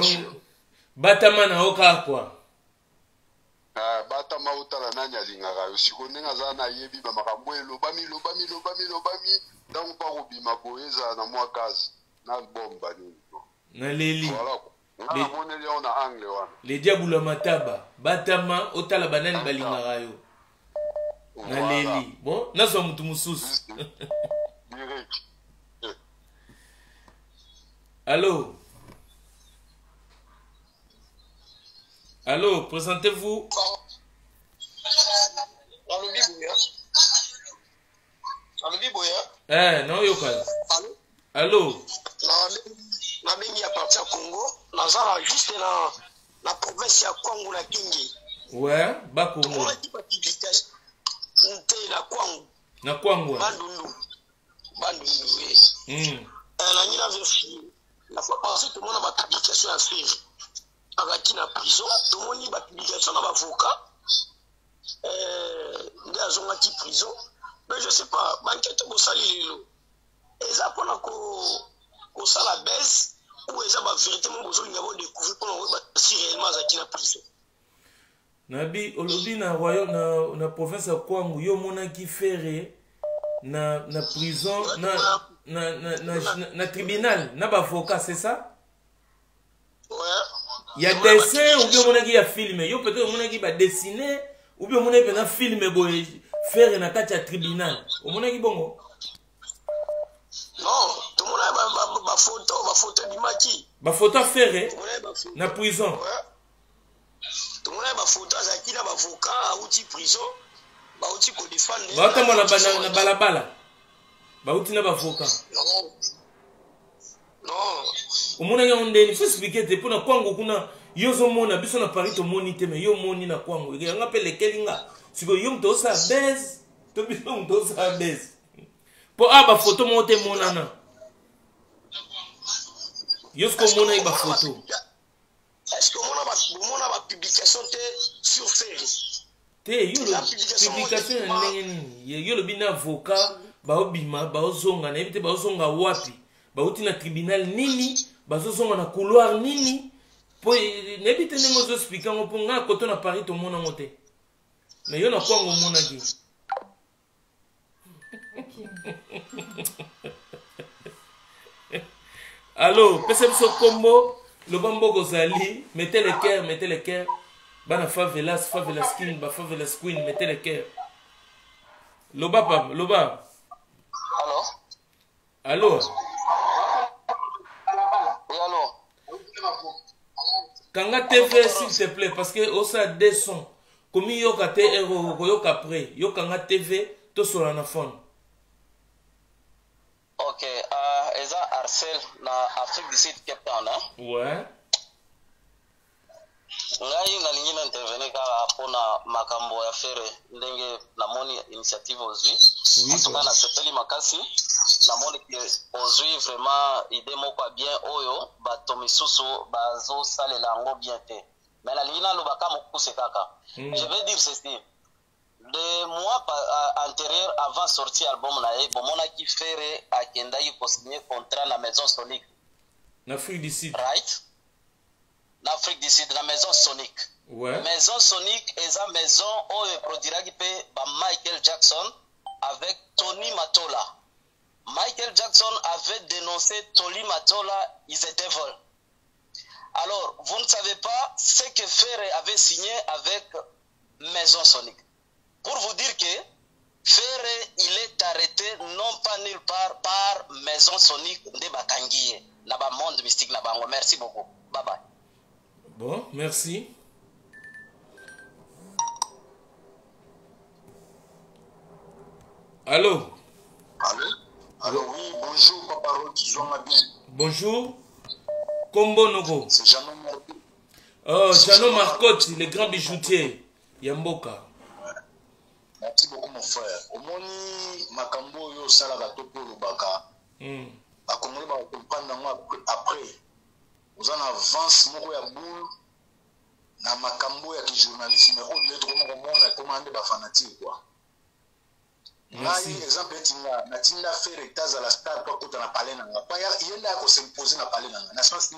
Donc batama na oka quoi. Batama utala nani alingaka yo siko ndenga za na yebi ba makambo lobami donc pa robima boeza na mwa kazi na bomba nini na leli voilà les diaboula mataba batama otala banani balingaka yo na leli bon nazo mutu mususu allô allô présentez-vous. Non yoka. Allô. Na bengi ya parti ya Congo, nazala juste na province ya Kwangu na Kingi. Ouais, ba Congo. On a dit pas publication. Na Kwangu. Na Kwangu. Bandundu. La nina vérifié. La fois passée tout le monde a ma publication à faire. Avec la prison, tout le monde a ma publication à l'avocat. Dans une petite prison. Mais je sais pas, banquette au sali. Et ça pendant qu'on ça la baisse ou ça va véritablement besoin de découvrir pendant si réellement ça qui la prison. Nabi olobi na royaume na province ya Kwangu yo mona ki fere na prison na tribunal na ba avocat c'est ça? Ouais. Il y a dessin ou bien mona ki ya film yo peut-être mona ki ba dessiner ou bien mona ki na film boy faire na kati ya tribunal o mona ki bongo? Non, tout le monde a ma photo du maquis. Ma photo faire na prison. Ouais. Tout le monde a ma photo qui na avocat outil prison. Ba outil ko défendre. Ba ta mona na balabala. Ba outil na ba avocat. Non. Non. O mona ya ondeni faut expliquer te pona Kwangu kuna yozo mona biso na Paris to moni te mais yo moni na Kwangu. Nga pele kelinga. Siko yo mto sa base to biso mto sa base. Pour avoir photo monter mon ana. Yosko mona iba photo. Est-ce que mon a publication sur Facebook? Te yo publication nini? Yo le bina avocat ba obima ba ozonga na ebite ba ozonga wapi? Ba uti na tribunal nini? Ba ozonga na couloir nini? Po nebite nengo zo expliquer ngo ponga koto na Paris to mona mote. Mais yo na Kwango mona ki. Allô, PSM combo, le bambo gozali, mettez les cœurs. Bana favelas king, ba favelas queen, mettez les cœurs. Loba pap, loba. Allô? Allô? Oui, allô? Kanga TV s'il te plaît, parce que osa des sons. Comme yoka te ero yoka après, yoka TV, to sur la phone. Ok, eza Arcel na Afrique du Sud Cape Town, hein? Ouais. Ngai nalingi na intervenir kaka pona makambo ya fere ndenge na moni initiative ozwi. Oui. En tout cas na sepeli makasi na moni ozwi vraiment idée moko bien oyo bato misusu bazo salela ngo bien te. Mais nalingi na lobaka mokuse kaka. Je vais dire ceci. De mois antérieur avant sortir album nae bomona ki fere akenda yi ko signer contrat na Maison Sonic En Afrique du Sud. Right? En Afrique du Sud la Maison Sonic. Ouais. Maison Sonic est une maison où produira qui peut par Michael Jackson avec Tony Matola. Michael Jackson avait dénoncé Tony Matola is a devil. Alors, vous ne savez pas ce que Ferre avait signé avec Maison Sonic. Pour vous dire que Ferre, il est arrêté non pas nulle part par Maison Sonic de Bakangiye, dans le monde mystique. Merci beaucoup. Bye bye. Bon, merci. Allô? Allô? Allô, oui, bonjour, Papa Rod, bien. Bonjour. Combo Nogo. C'est Jeannot Marcotte. Oh, Jeannot Marcotte, le grand bijoutier. Yamboka. Merci beaucoup, mon frère. Au moni, Makambo, yo, Salaba, Topo, Lubaka. A Congolais, va comprendre après. Vous en avance, Moko ya boule. Na Makambo, ya qui journaliste, mais au-delà de comment commandé, ba fanatique, quoi. Merci. Exemple, natinda faire état à la star, toi, quand on a parlé, il y a là qu'on s'imposer, na parler, na sens que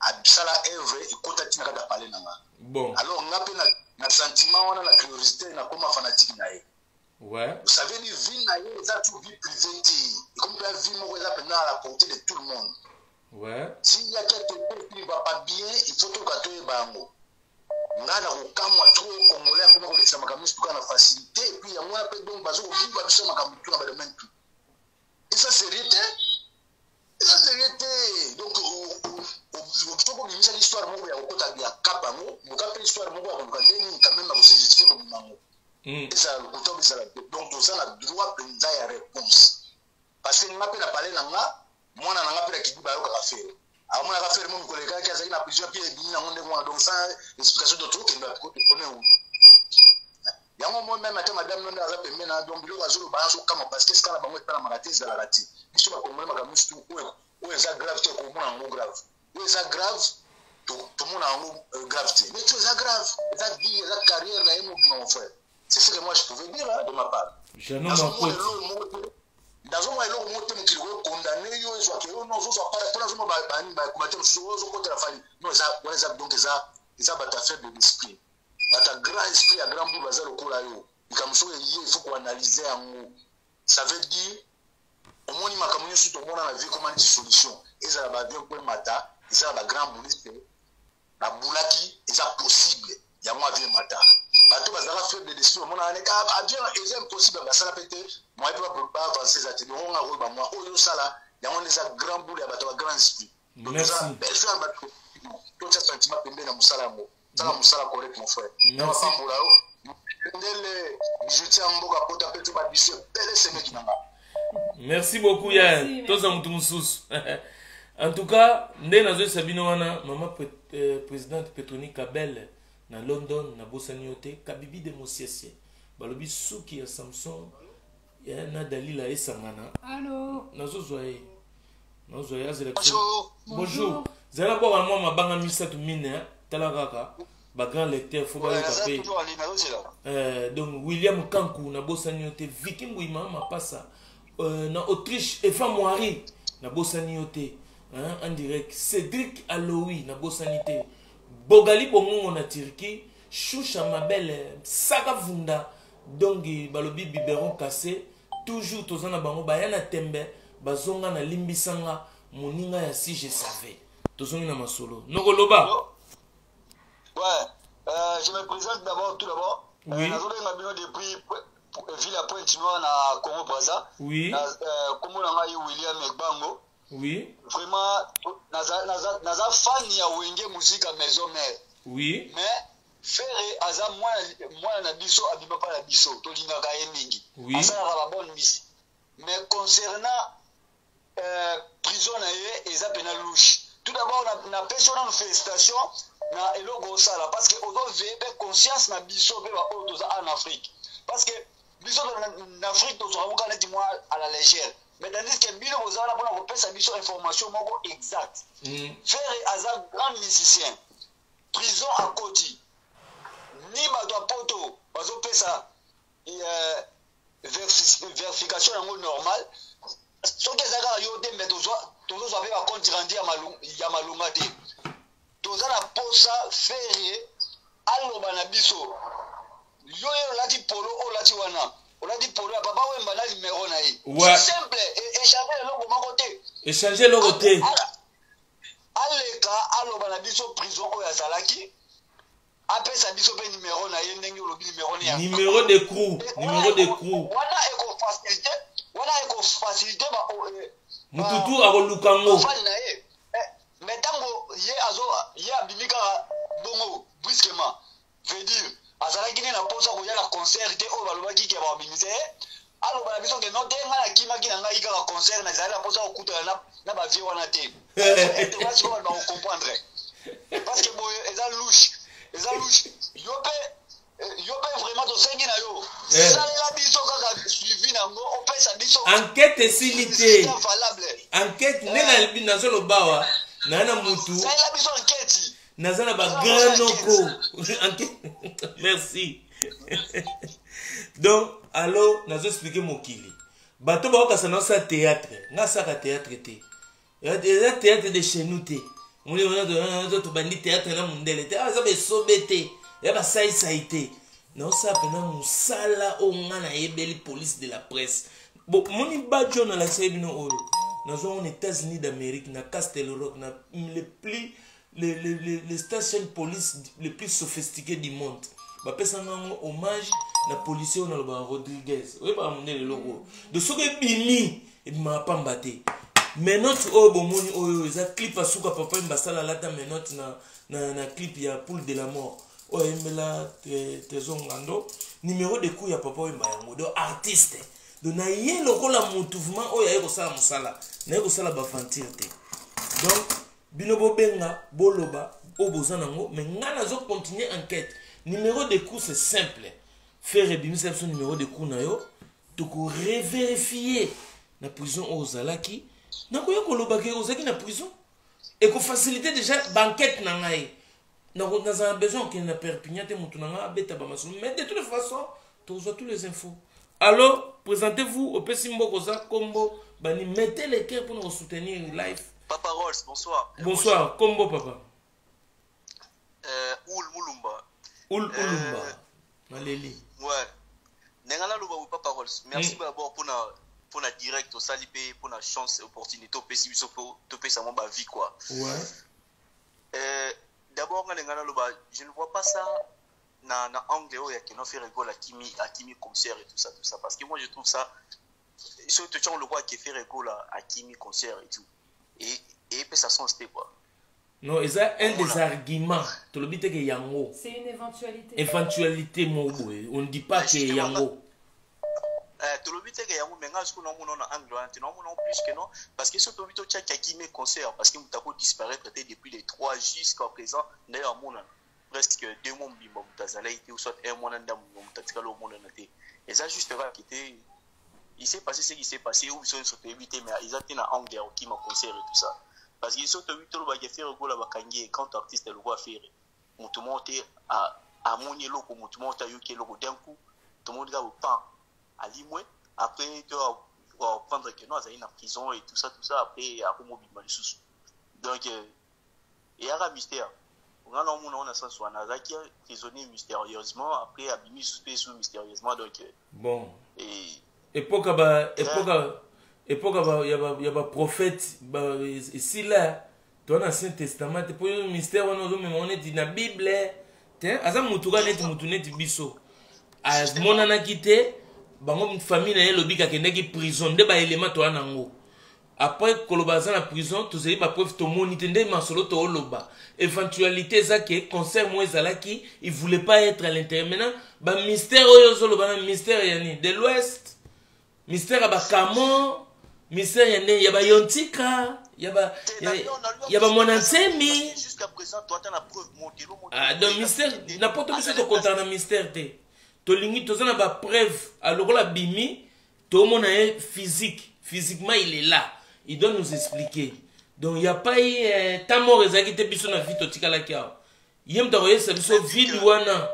abisala œuvre ekota tina kata parler nanga. Bon. Alors nga pe na sentiment wana la curiosité na koma fanatique na ye. Ouais. Vous savez ni vie na ye eza tout vie privée ti. Comme la vie moko eza pena à la portée de tout le monde. Ouais. S'il y a quelque chose qui va pas bien, il faut tout gâteau bango. Nga na kokamwa trop congolais comme ko lesa makamusu tuka na facilité et puis ya moi pe donc bazo ko vivre biso makamusu na ba domaine tout. Et ça c'est rété. Et ça c'est rété. Donc au ko limisa l'histoire moko ya kokota bia kapango, mukape histoire moko ya kokandeni quand même na ko se justifier comme mango. Et ça le koto bizala. Donc tout ça la droit penza ya réponse. Parce que nga pe na parler na nga, moi na nga pe la kidiba yo ka faire. Alors, moi, je vais faire mon collègue qui a plusieurs pieds et donc sans explication d'autres qui doit connaître où. Il y a un moment même, madame, on a fait maintenant, donc, le oiseau, le balance au camp, parce que ce qu'on a besoin de faire la maladie, c'est la ratie. Il faut que moi, je où est ça grave, tout le monde a un grave. Où est ça grave, tout le monde a un grave. Mais tu es ça grave, ça vie, ça carrière, là, mon frère. C'est ce que moi, je pouvais dire de ma part. Je n'ai pas dans un moment où on est condamné, on soit que non, on soit pas pour la combattre, on contre la famille. Non, ça, donc ça bata faible d'esprit. Bata grand esprit à grand bout bazar au cours là yo. Il faut qu'on analyse en haut. Ça veut dire au moins il m'a communiqué sur tout le monde la vie comment une solution. Et ça va bien pour matin, et ça va grand bouliste. La boulaki, et ça possible. Il y a moi bien matin. Bateau bazala faible d'esprit, on a bien c'est impossible ça la péter. Moi je peux pas avancer ça on a rôle moi oh ça là il y a des grand boule bateau grand esprit. Merci. Tout ça sentiment pembe na musala mo. Ça la musala correct mon frère. Merci. Merci beaucoup Yann. Toza mutu mususu. En tout cas, ndé nazo sabino wana maman présidente Petroni Kabel na London na bosani yote kabibi de mosiese balobi suki ya Samson ya na Dalila esangana. Allô nazo zoye azela. Bonjour zela bo wa mama banga misatu mine tala kaka ba grand lecteur faut ba taper donc William Kankou na bosani yote Viking Wima mapasa na Autriche Eva Moari na bosani yote en direct Cédric Aloui na bosanité Bogali Bongo na Turquie Choucha Mabel Saka Vunda Dongi balobi biberon cassé toujours tozana bango bayana tembe bazonga na limbisanga moninga ya si je savais tozongi na masolo Nokoloba. Ouais, je me présente tout d'abord. Oui. Depuis Villa Pointe-Noire na Congo Brazza. Oui. Comme on a eu William Egbango. Oui. Vraiment, naza fan ya wenge musique à maison mère. Oui. Mais faire aza moi na biso abima pa na biso to linga ka mingi. Oui. Asa la bonne musique. Mais concernant prison na ye eza pena louche. Tout d'abord na personne félicitations na elogo sala parce que ozo vebe conscience na biso be ba ozo en Afrique. Parce que biso en Afrique to zo ka net moi à la légère. Mais tandis que Bino Bozala pour nous passer sa information exacte. Faire Azar grand musicien. Prison à Koti. Ni Badwa Poto, Bazo Pesa vérification normale. Ce que ça a yoté mais tous avez un compte rendu à Malungate. Tous à la posa faire allo banabiso. Yo lati polo o lati wana. On a dit pour le papa ou un numéro naï. Ouais. C'est simple. Échanger le logo mon côté. Échanger le côté. Aleka alo banabiso prison o ya Salaki. Après ça biso pe numéro naï ndengi lobi numéro ni. Numéro de crew. Numéro de crew. Wana eko facilité ba mututu akolukango. Mais tango ye azo ye abimika bongo brusquement. Veut dire azalaki na posa ko ya la concert te o balobaki ke ba organiser alo bana biso ke no te ngana kimaki na ngai ka concert na zala posa ko kutana na ba vie wana te te va se ba comprendre parce que boy eza louche yo pe vraiment to sengi na yo ça la biso ka suivi na ngo o pesa biso enquête silité enquête nena bina solo bawa na mutu ça la biso enquête Nazana ba grand noko. Merci. Donc, alors, nazo expliquer mon kili. Bato ba okasa na sa théâtre. Na sa ka théâtre te. Ya théâtre de chez nous te. On est to bandi théâtre na mundele te ça be sobete ya ba sai saité non ça pena musala o ngana yebeli police de la presse bon moni badjo na la sebino oyo nous sommes aux États-Unis d'Amérique na Castle Rock na les stations de police les plus sophistiquées du monde ba pesa nango hommage na policier na loba Rodriguez oui ba mundele logo de ce que bini et ma pambate menotte oyo bomoni oyo eza clip asuka papa mbasala lata menotte na clip ya Poule de la mort oyo embela tezongando numéro de coup ya papa oyo mbayango do artiste do na ye lokola mouvement oyo aye kosala mosala na ye kosala bafantir te donc bino bobenga boloba oyo boza nango mais nga nazo continuer enquête numéro de coup c'est simple faire ebimisa biso numéro de coup na yo toko revérifier na prison oyo ozalaki nakoya kolobaki ozalaki na prison et ko faciliter déjà banquette na ngai dans un besoin qu'il n'a Perpignan te mutunanga abeta ba masolo mais de toute façon tu as tous les infos. Alors présentez-vous au Pessimbo Koza Combo bani mettez les cœurs pour nous soutenir live. Papa Rolls, bonsoir. Bonsoir Combo papa. Oul Mulumba. Oul Mulumba. Maleli. Ouais. Nengana loba Papa Rolls. Merci d'abord pour la direct au salipé pour la chance et opportunité au Pessimbo pour topé ça mon ba vie quoi. Ouais. D'abord, je ne vois pas ça dans l'anglais où il y a qui fait rigole à Kimi concert et tout ça. Parce que moi, je trouve ça. Surtout, on le voit qui fait rigole à Kimi concert et tout. Et puis ça sonne quoi. Non, c'est un des arguments. Tu le dis que Yango. C'est une éventualité. Éventualité, on ne dit pas que Yango. Tu le dis que Yango, mais là, je ne sais pas en plus que non. Parce que surtout, tu as Kimi concert. Parce que tu as disparaître depuis les 3 jusqu'à présent. D'ailleurs, presque 2 mois, ou soit 1 mois, et ça, juste il s'est passé ce qui s'est passé, ou ils sont évité, mais ils ont été en guerre qui m'a concert et tout ça. Parce qu'ils sont évité, ils ont fait quand artiste le voit faire. Tout le monde à mon yellow, tout le monde a eu que logo d'un coup, tout le monde a eu pain à Limoué. Après, tu vas prendre que nous, ils sont en prison et tout ça, après, à Romobie, donc, il y a un mystère. On a sens on a prisonnier mystérieusement après abîmé sous mystérieusement donc bon époque il y a prophète ici là dans l'Ancien Testament pour le mystère on est dit na Bible tiens asa mutuka net biso a monana quitté bango famille na lobika kendeki prison de ba élément to anango. Après Kolobaza la prison, tous les preuves to moniter masolo to oloba. Éventualité ça que concert moi zalaki, il voulait pas être à l'intérieur. Maintenant, ba mystère oyo solo ba mystère yani de l'ouest, mystère aba Camon, mystère yani yaba Yontika, yaba Monansemi. Jusqu'à présent, toi tu as la preuve montée. Ah donc mystère n'importe qui se compte dans mystère te. To lingi to na ba preuve alors la bimi, to mona physiquement il est là. Il doit nous expliquer. Donc, il n'y a pas eu tant mort qui était biso na vite au tikala kia. Yem ta voyer ça biso ville wana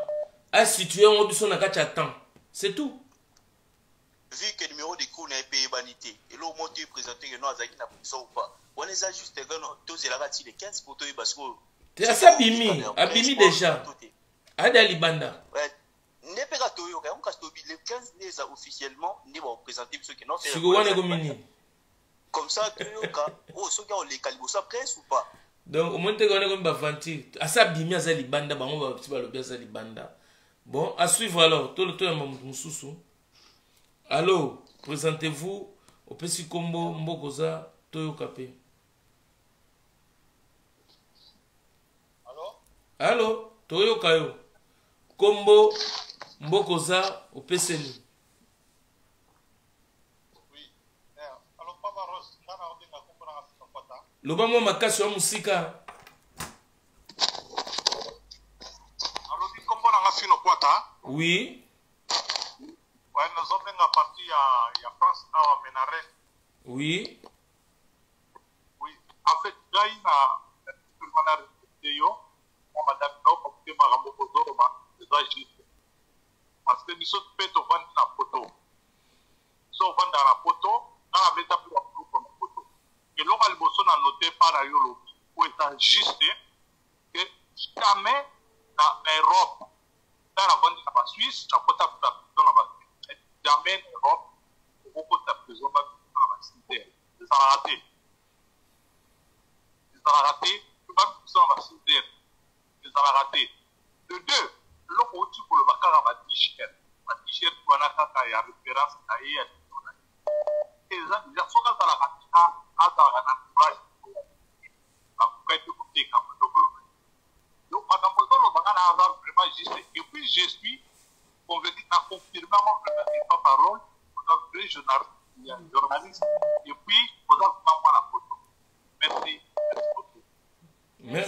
a situé en biso na kacha temps. C'est tout. Vu que le numéro de cours n'a pas payé banité et l'au monté présenté que nous azaki na prison ou pas. On les a juste tous la rati les 15 pour toi parce que c'est ça abimi déjà. Ada libanda. Ouais. N'est pas toyo quand les 15 n'est officiellement ni va présenter ceux qui non fait. Comme ça, tu oh, ceux qui ont les calibres, ça presse ou pas? Donc, au moins, tu as comme Bafanti. À ça, Bimia, ça, les bandes, on va le les bandes. Bon, à suivre alors. Tout le temps, mon sous. Allô, présentez-vous au Pessi Combo, Mbokoza, Toyo Kapé. Allô, Toyo Kayo. Combo, Mbokoza, au PCL. Loba mo makasi wa musika. Alors di kombo na ngafino kwata? Oui. Ouais, nous sommes dans la partie ya France à Ménarène. Oui. Oui. En fait, là il a tout le monde a yo, on madame no parce que marambo kozo ba, c'est juste. Parce que nous sommes fait au vendre la photo. So vendre la photo, on avait tapé la photo. Et l'on a le bosso n'a noté par la yolo. pour être juste que jamais dans l'Europe, dans la bande de la Suisse, tu n'as pas ta prison dans la jamais en Europe, beaucoup de prison dans la cimetière. C'est ça la raté. C'est ça la raté. Tu vas prison dans la cimetière. C'est ça la raté. De deux, l'autre outil pour le bac à la t-shirt. La t-shirt, tu vas la faire, il y a référence à elle. Et les gens, ils sont dans la raté. À dans la courage. À pourquoi tu peux dire comme le donc, madame, le bac à la vraiment juste. Et puis, je suis convaincu à confirmer ma parole. Un vrai journaliste, et puis, vous avez la photo. Merci.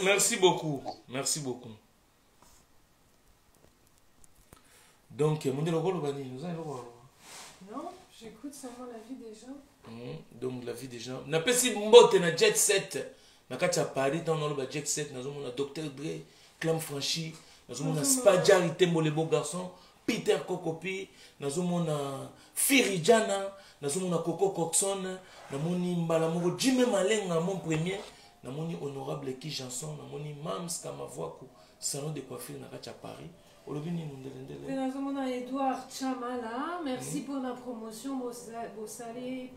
Merci beaucoup. Merci beaucoup. Donc, nous allons. Non, j'écoute seulement la vie des gens. Donc, la vie des gens. On appelle ça Mbote na Jet 7. Na Katia Paris, dans le Jet 7, nous avons Dr. Dre, Clam Franchi, nous avons Spadjar, Itembo, les beaux garçons, Peter Kokopi, nous avons Firijana, nous avons Coco Coxon, nous avons Mbalamoro, Jimmy Malenga, mon premier, nous avons Honorable Eki Janson, nous avons Mams Kamavoakou, salon de coiffure na Katia Paris. Nous avons Edouard Chamala, merci pour la promotion. Bosale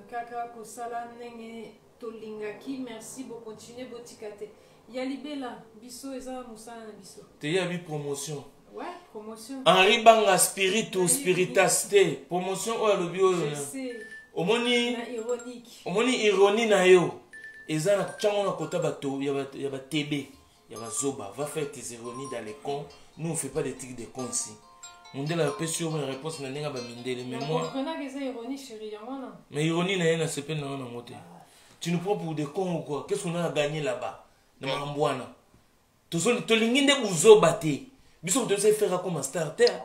Kaka Kosala Nenge Tolingaki, merci pour continuer Botikate. Yalibela, Bisso Eza Moussana Bisso. T'es promotion. Ouais, promotion. Henri Banga Spiritu, Spiritaste. Promotion, oh, le bio. Je sais. Omoni. Ironique. Omoni ironie na yo. Eza na tchango na kota bato, yaba TB, yaba Zoba. Va faire tes ironies dans les cons. Nous, on ne fait pas des trucs de cons ici. Mondel a peu sur une réponse na nenga ba mindele. Mais moi. Ironie, chérie, mais ironie na yena sepe na na moté. Tu nous prends pour des cons ou quoi? Qu'est-ce qu'on a gagné là-bas? Na mambwana. To linginde buzoba te. Biso to se faire comme star terre.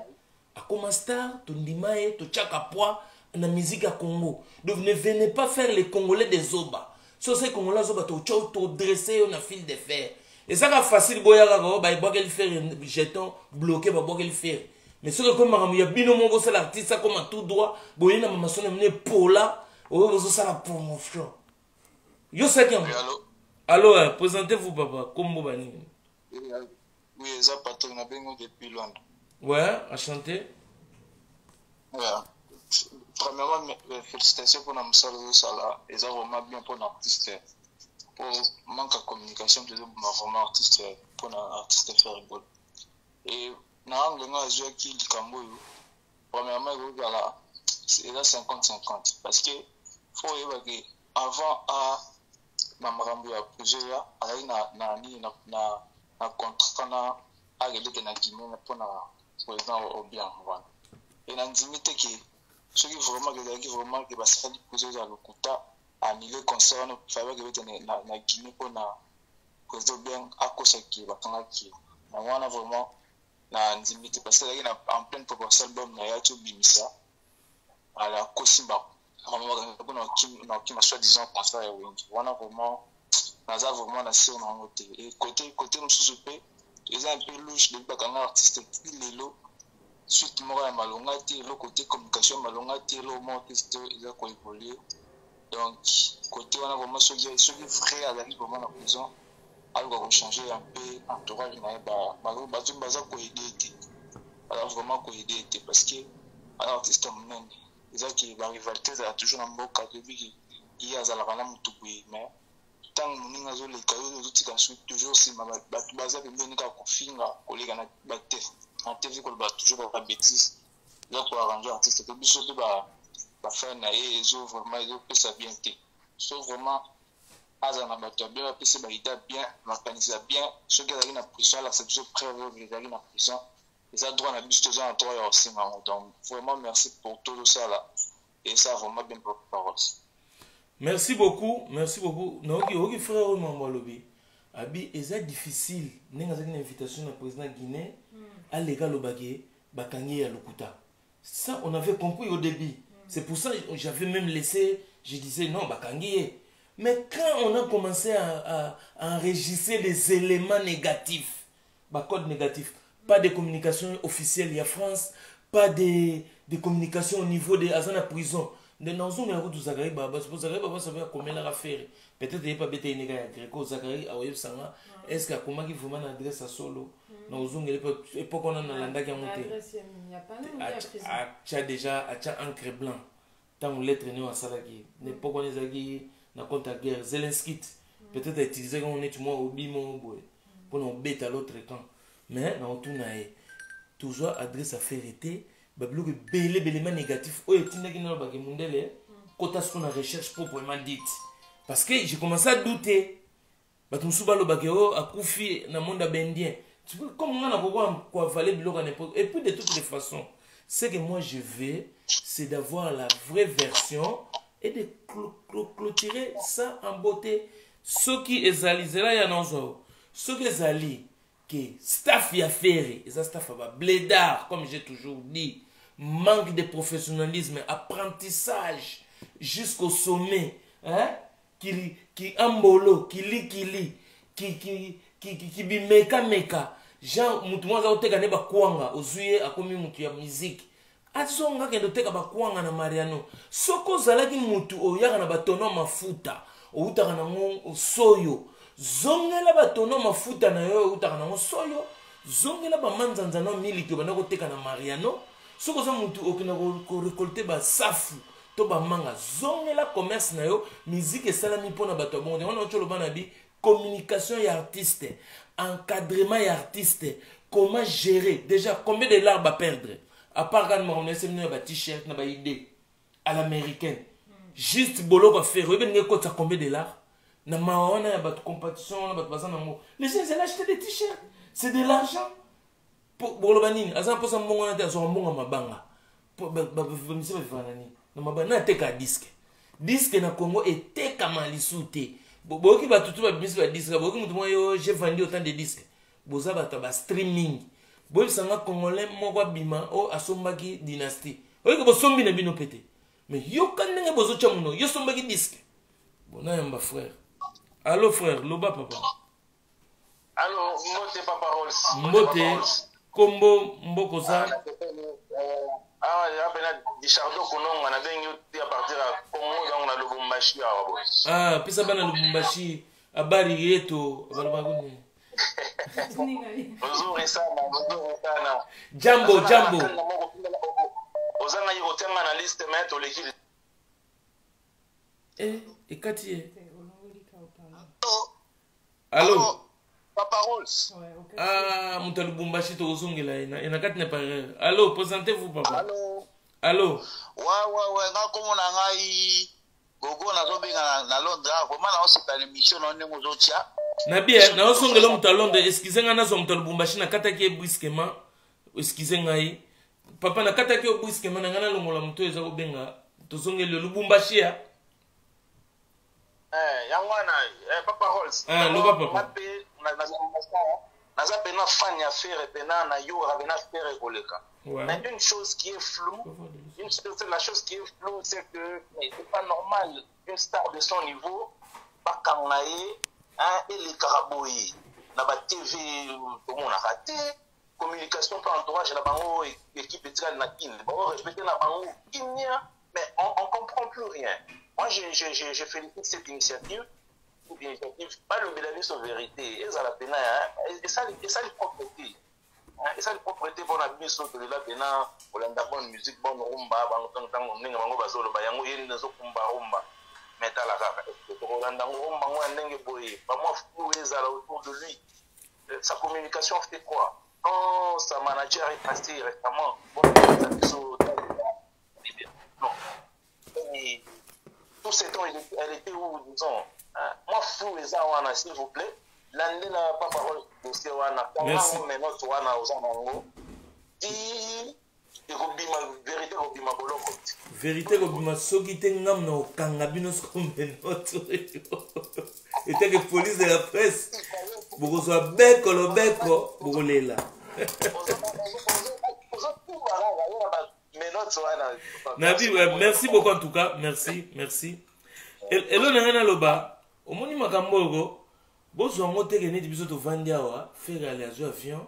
A comme star, to ndimae, to chaka poa na musique à Congo. Donc ne venez pas faire les Congolais des Zoba. So ces Congolais Zoba to dresser on a fil de fer. Et ça va facile boya ga ba boya quel faire jeton bloqué ba boya quel faire. Mais ce que comme il y a bino mongo c'est l'artiste ça comme tout droit boya na mama sonne mener pola o ça la promotion. Yo ça qui allô présentez-vous papa comme bani. Oui, ça patron na bengo depuis Londres. Ouais, enchanté. Ouais. Premièrement, félicitations pour notre salle. Et ça vraiment bien pour l'artiste. Pour manque de communication, vraiment artiste pour l'artiste faire rigole. Et dans l'angle de qui du Cameroun, premièrement, c'est là 50-50. Parce que faut que avant à Mamarambo à plusieurs, il y a un contrat à l'église na Guinée pour le président au bien. Et dans l'intimité qui ceux qui vraiment que parce qu'il poser à l'Okuta annuler concert no faveur que na Guinée pour na président bien à cause qui va quand qui na wana vraiment na intimité parce que là il a en pleine proportion album na ya bimisa à la Kosimba vraiment qui m'a soi-disant concert ya wingi wana vraiment naza vraiment na sur na ngote et côté nous sous-pe ils ont un peu louche de bakanga artiste lelo suite moko ya malonga te le côté communication malonga te le mot test eza ko évoluer donc côté wana vraiment ceux qui vrai azali vraiment na prison algo ko changer un peu entourage na ba baza ko aider te alors vraiment ko aider te parce que un artiste monene eza qui ba rivalité za toujours na mboka depuis il y a za la bana mutubu mais tant moninga zo le kayo zo tika toujours si ba baza pembeni ka kofinga kolega na ba te en TV qu'on va toujours pas bêtise là pour arranger artiste que biso de ba faire na ils ont vraiment ils ont fait ça bien té sauf vraiment azana ba to bien pa se ba ida bien organiser bien ceux qui ont na pression là c'est toujours prêt à les aller na pression ils ont droit na biso gens en toi aussi donc vraiment merci pour tout ça là et ça vraiment bien pour parole. Merci beaucoup non qui frère Mambalobi abi c'est difficile nenga une invitation na président Guinée à l'égal au baguet bakangi à l'Okuta. Ça on avait compris au début. C'est pour ça que j'avais même laissé, je disais non bakangi. Mais quand on a commencé à enregistrer les éléments négatifs, code négatif, pas de communication officielle il y a France, pas de communication au niveau de Azana prison. nde nazongela kutu Zakari Baba c'est pour Zakari Baba ça veut akomela ka faire peut-être il pas bête ineka ya Greco Zakari aoyebsanga est-ce que akomaki vraiment na adresse à solo nazongela époque on a nalandaki yango te atia déjà atia encre blanc tant lettre ne wasalaki l'époque on ezaki na compte à guerre Zelensky peut-être utiliser quand on est moi au bimo boy pour nous bête à l'autre camp mais na otuna toujours adresse à faire été bablo que belé négatif oh etinaki na ba ke mundele kota ce qu'on a recherche proprement dite parce que j'ai commencé à douter batumsu balo ba ke oh akufi na monde bendien comme on a quoi valer biloko n'importe et puis de toutes les façons ce que moi je veux c'est d'avoir la vraie version et de clôturer ça en beauté ce qui ezalizela ya nazo ce qui ezali que staff ya faire et ça staff va blédard comme j'ai toujours dit manque de professionnalisme apprentissage jusqu'au sommet hein qui ambolo qui bimeka Jean mutu mwaza oteka ne bakwanga ozuye akomi mutu ya musique azonga kendo teka bakwanga na Mariano soko zalaki mutu oyaka na batono mafuta outaka na ngo soyo zongela batono mafuta na yo outaka na ngo soyo zongela ba manzanza na miliki bana koteka na Mariano soko za mutu okina ko récolter ba safu to ba manga zongela commerce na yo musique esalami pona bato bon on a cholo bana bi communication et artiste encadrement et artiste comment gérer déjà combien de larmes à perdre à part quand on essaie de ba t-shirt na ba idée à l'américaine juste bolo va faire ben ngeko ça combien de larmes na maona ya ba compétition na ba bazana mo les gens ils achètent des t-shirts c'est de l'argent pour bolo banini azan pour ça mbongo na te zo mbongo mabanga pour ba mise ba fanani na mabana te ka disque na Congo était comme lisouté boki batutu ba mise ba disque boki mutu moyo j'ai vendu autant de disques boza ba streaming boy sanga congolais moko bima o asombaki dynastie oyo bo sombi na bino pété mais yo kanenge bozo chamuno yo sombaki disque bona yamba frère allô frère loba papa allô mbote papa Rolls mbote kombo mboko za ya pena Dichardo kononga na bengi à partir à Congo donc na Lubumbashi awa boy pisa bana Lubumbashi habari yetu balaba kuni jambo ozanga yi otenga na liste mais to leki ekati allô papa Rolls muta Lubumbashi to ozongela ina kati na parler allô présentez-vous papa allô ouais nga komona ngai gogo na zobenga na Londres vraiment na osika l'émission na ndenge ozotia na bien na osongela muta Londres excusez nga na zo muta Lubumbashi na kataki brusquement excusez ngai papa na kataki brusquement na ngana longola muto eza kobenga tozongela Lubumbashi ya yangwana papa Rolls loba papa naza pena fan ya faire pena na yo ravena faire koleka mais une chose qui est floue la chose qui est floue c'est que c'est pas normal une star de son niveau pas kangaye et les caraboyi na ba TV comme on a raté communication par entourage la bango équipe etikali na kin bon respecter na bango kinya mais on comprend plus rien. Moi j'ai félicité cette initiative pas le bélavis en vérité et ça la peine et ça les propriétés et ça les propriétés bon abus sur de la peine pour la bonne musique bonne rumba bango ninga bango bazolo bayango yeli nazo kumba rumba meta la kaka to landa rumba ngo ndenge boye pas moi fou ezala autour de lui sa communication fait quoi quand sa manager est passé récemment non et tout ce temps elle était où disons moi fou les awana s'il vous plaît l'année n'a pas parole dossier wana quand mais notre wana aux amango et robima vérité robima boloko vérité robima soki te ngam na okanga bino skombe notre était que police de la presse boko so beko lo beko boko lela Nabi, merci beaucoup en tout cas, merci. Et là, on a loba. Au moni makambogo, bozongo teke neti biso to vandi awa, faire aller à avion,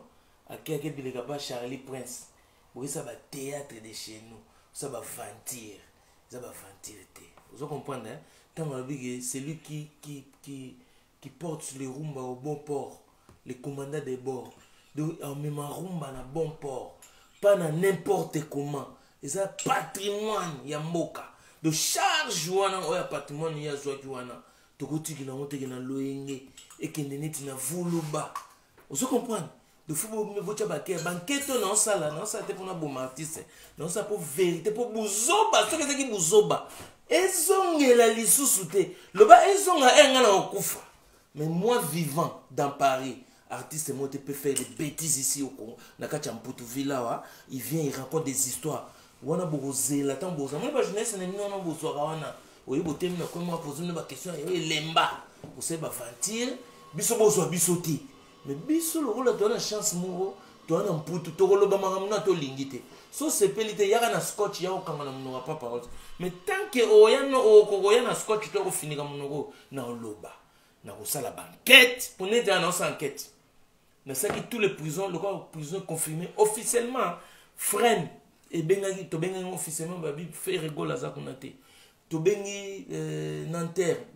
à quelqu'un de Charlie Prince. Bon, ça va théâtre de chez nous, ça va ventir. ça va ventilité. Vous comprenez, hein? C'est lui qui porte sur les Rumba au bon port, les commandants des bords. Donc, en même Rumba na bon port, pas na n'importe comment. Et ça, patrimoine, ya moka. De charge, wana, oya patrimoine, ya zwa wana. Tokoti ki na monte ki na loenge, et ki neneti na vuluba. Vous comprenez? De football, me votia baké, banquette, non, ça là, non, ça, c'est pour un bon artiste. Non, ça pour vérité, pour bouzoba, ce que c'est qui bouzoba. Ezonge la lissousouté. Le bas, ezonga, engana okufa. Mais moi, vivant dans Paris, artiste, moi, tu peux faire des bêtises ici au Congo. Nakacha Mputu Villa, il vient, il raconte des histoires. Wana boze, la temps boze. Moi, je n'ai pas de non, boze, wana. Oui, bote, mais quand moi, poser une question, il y a lemba. Vous savez, ventil, biso bozo, bisoté. Mais biso, le rôle, tu as une chance, mouro. Tu as un Mputu, tu as le bamaramuna, tu as l'ingité. So c'est pelite yaka na scotch ya okanga na pas parole mais tant que oyana scotch to ko finira monoko na loba na ko sala banquette pour ne dire non sans enquête na ça qui tous les prisons le corps prison confirmé officiellement freine et bengi to bengi officiellement babi fait rigole za kunate to bengi Nanterre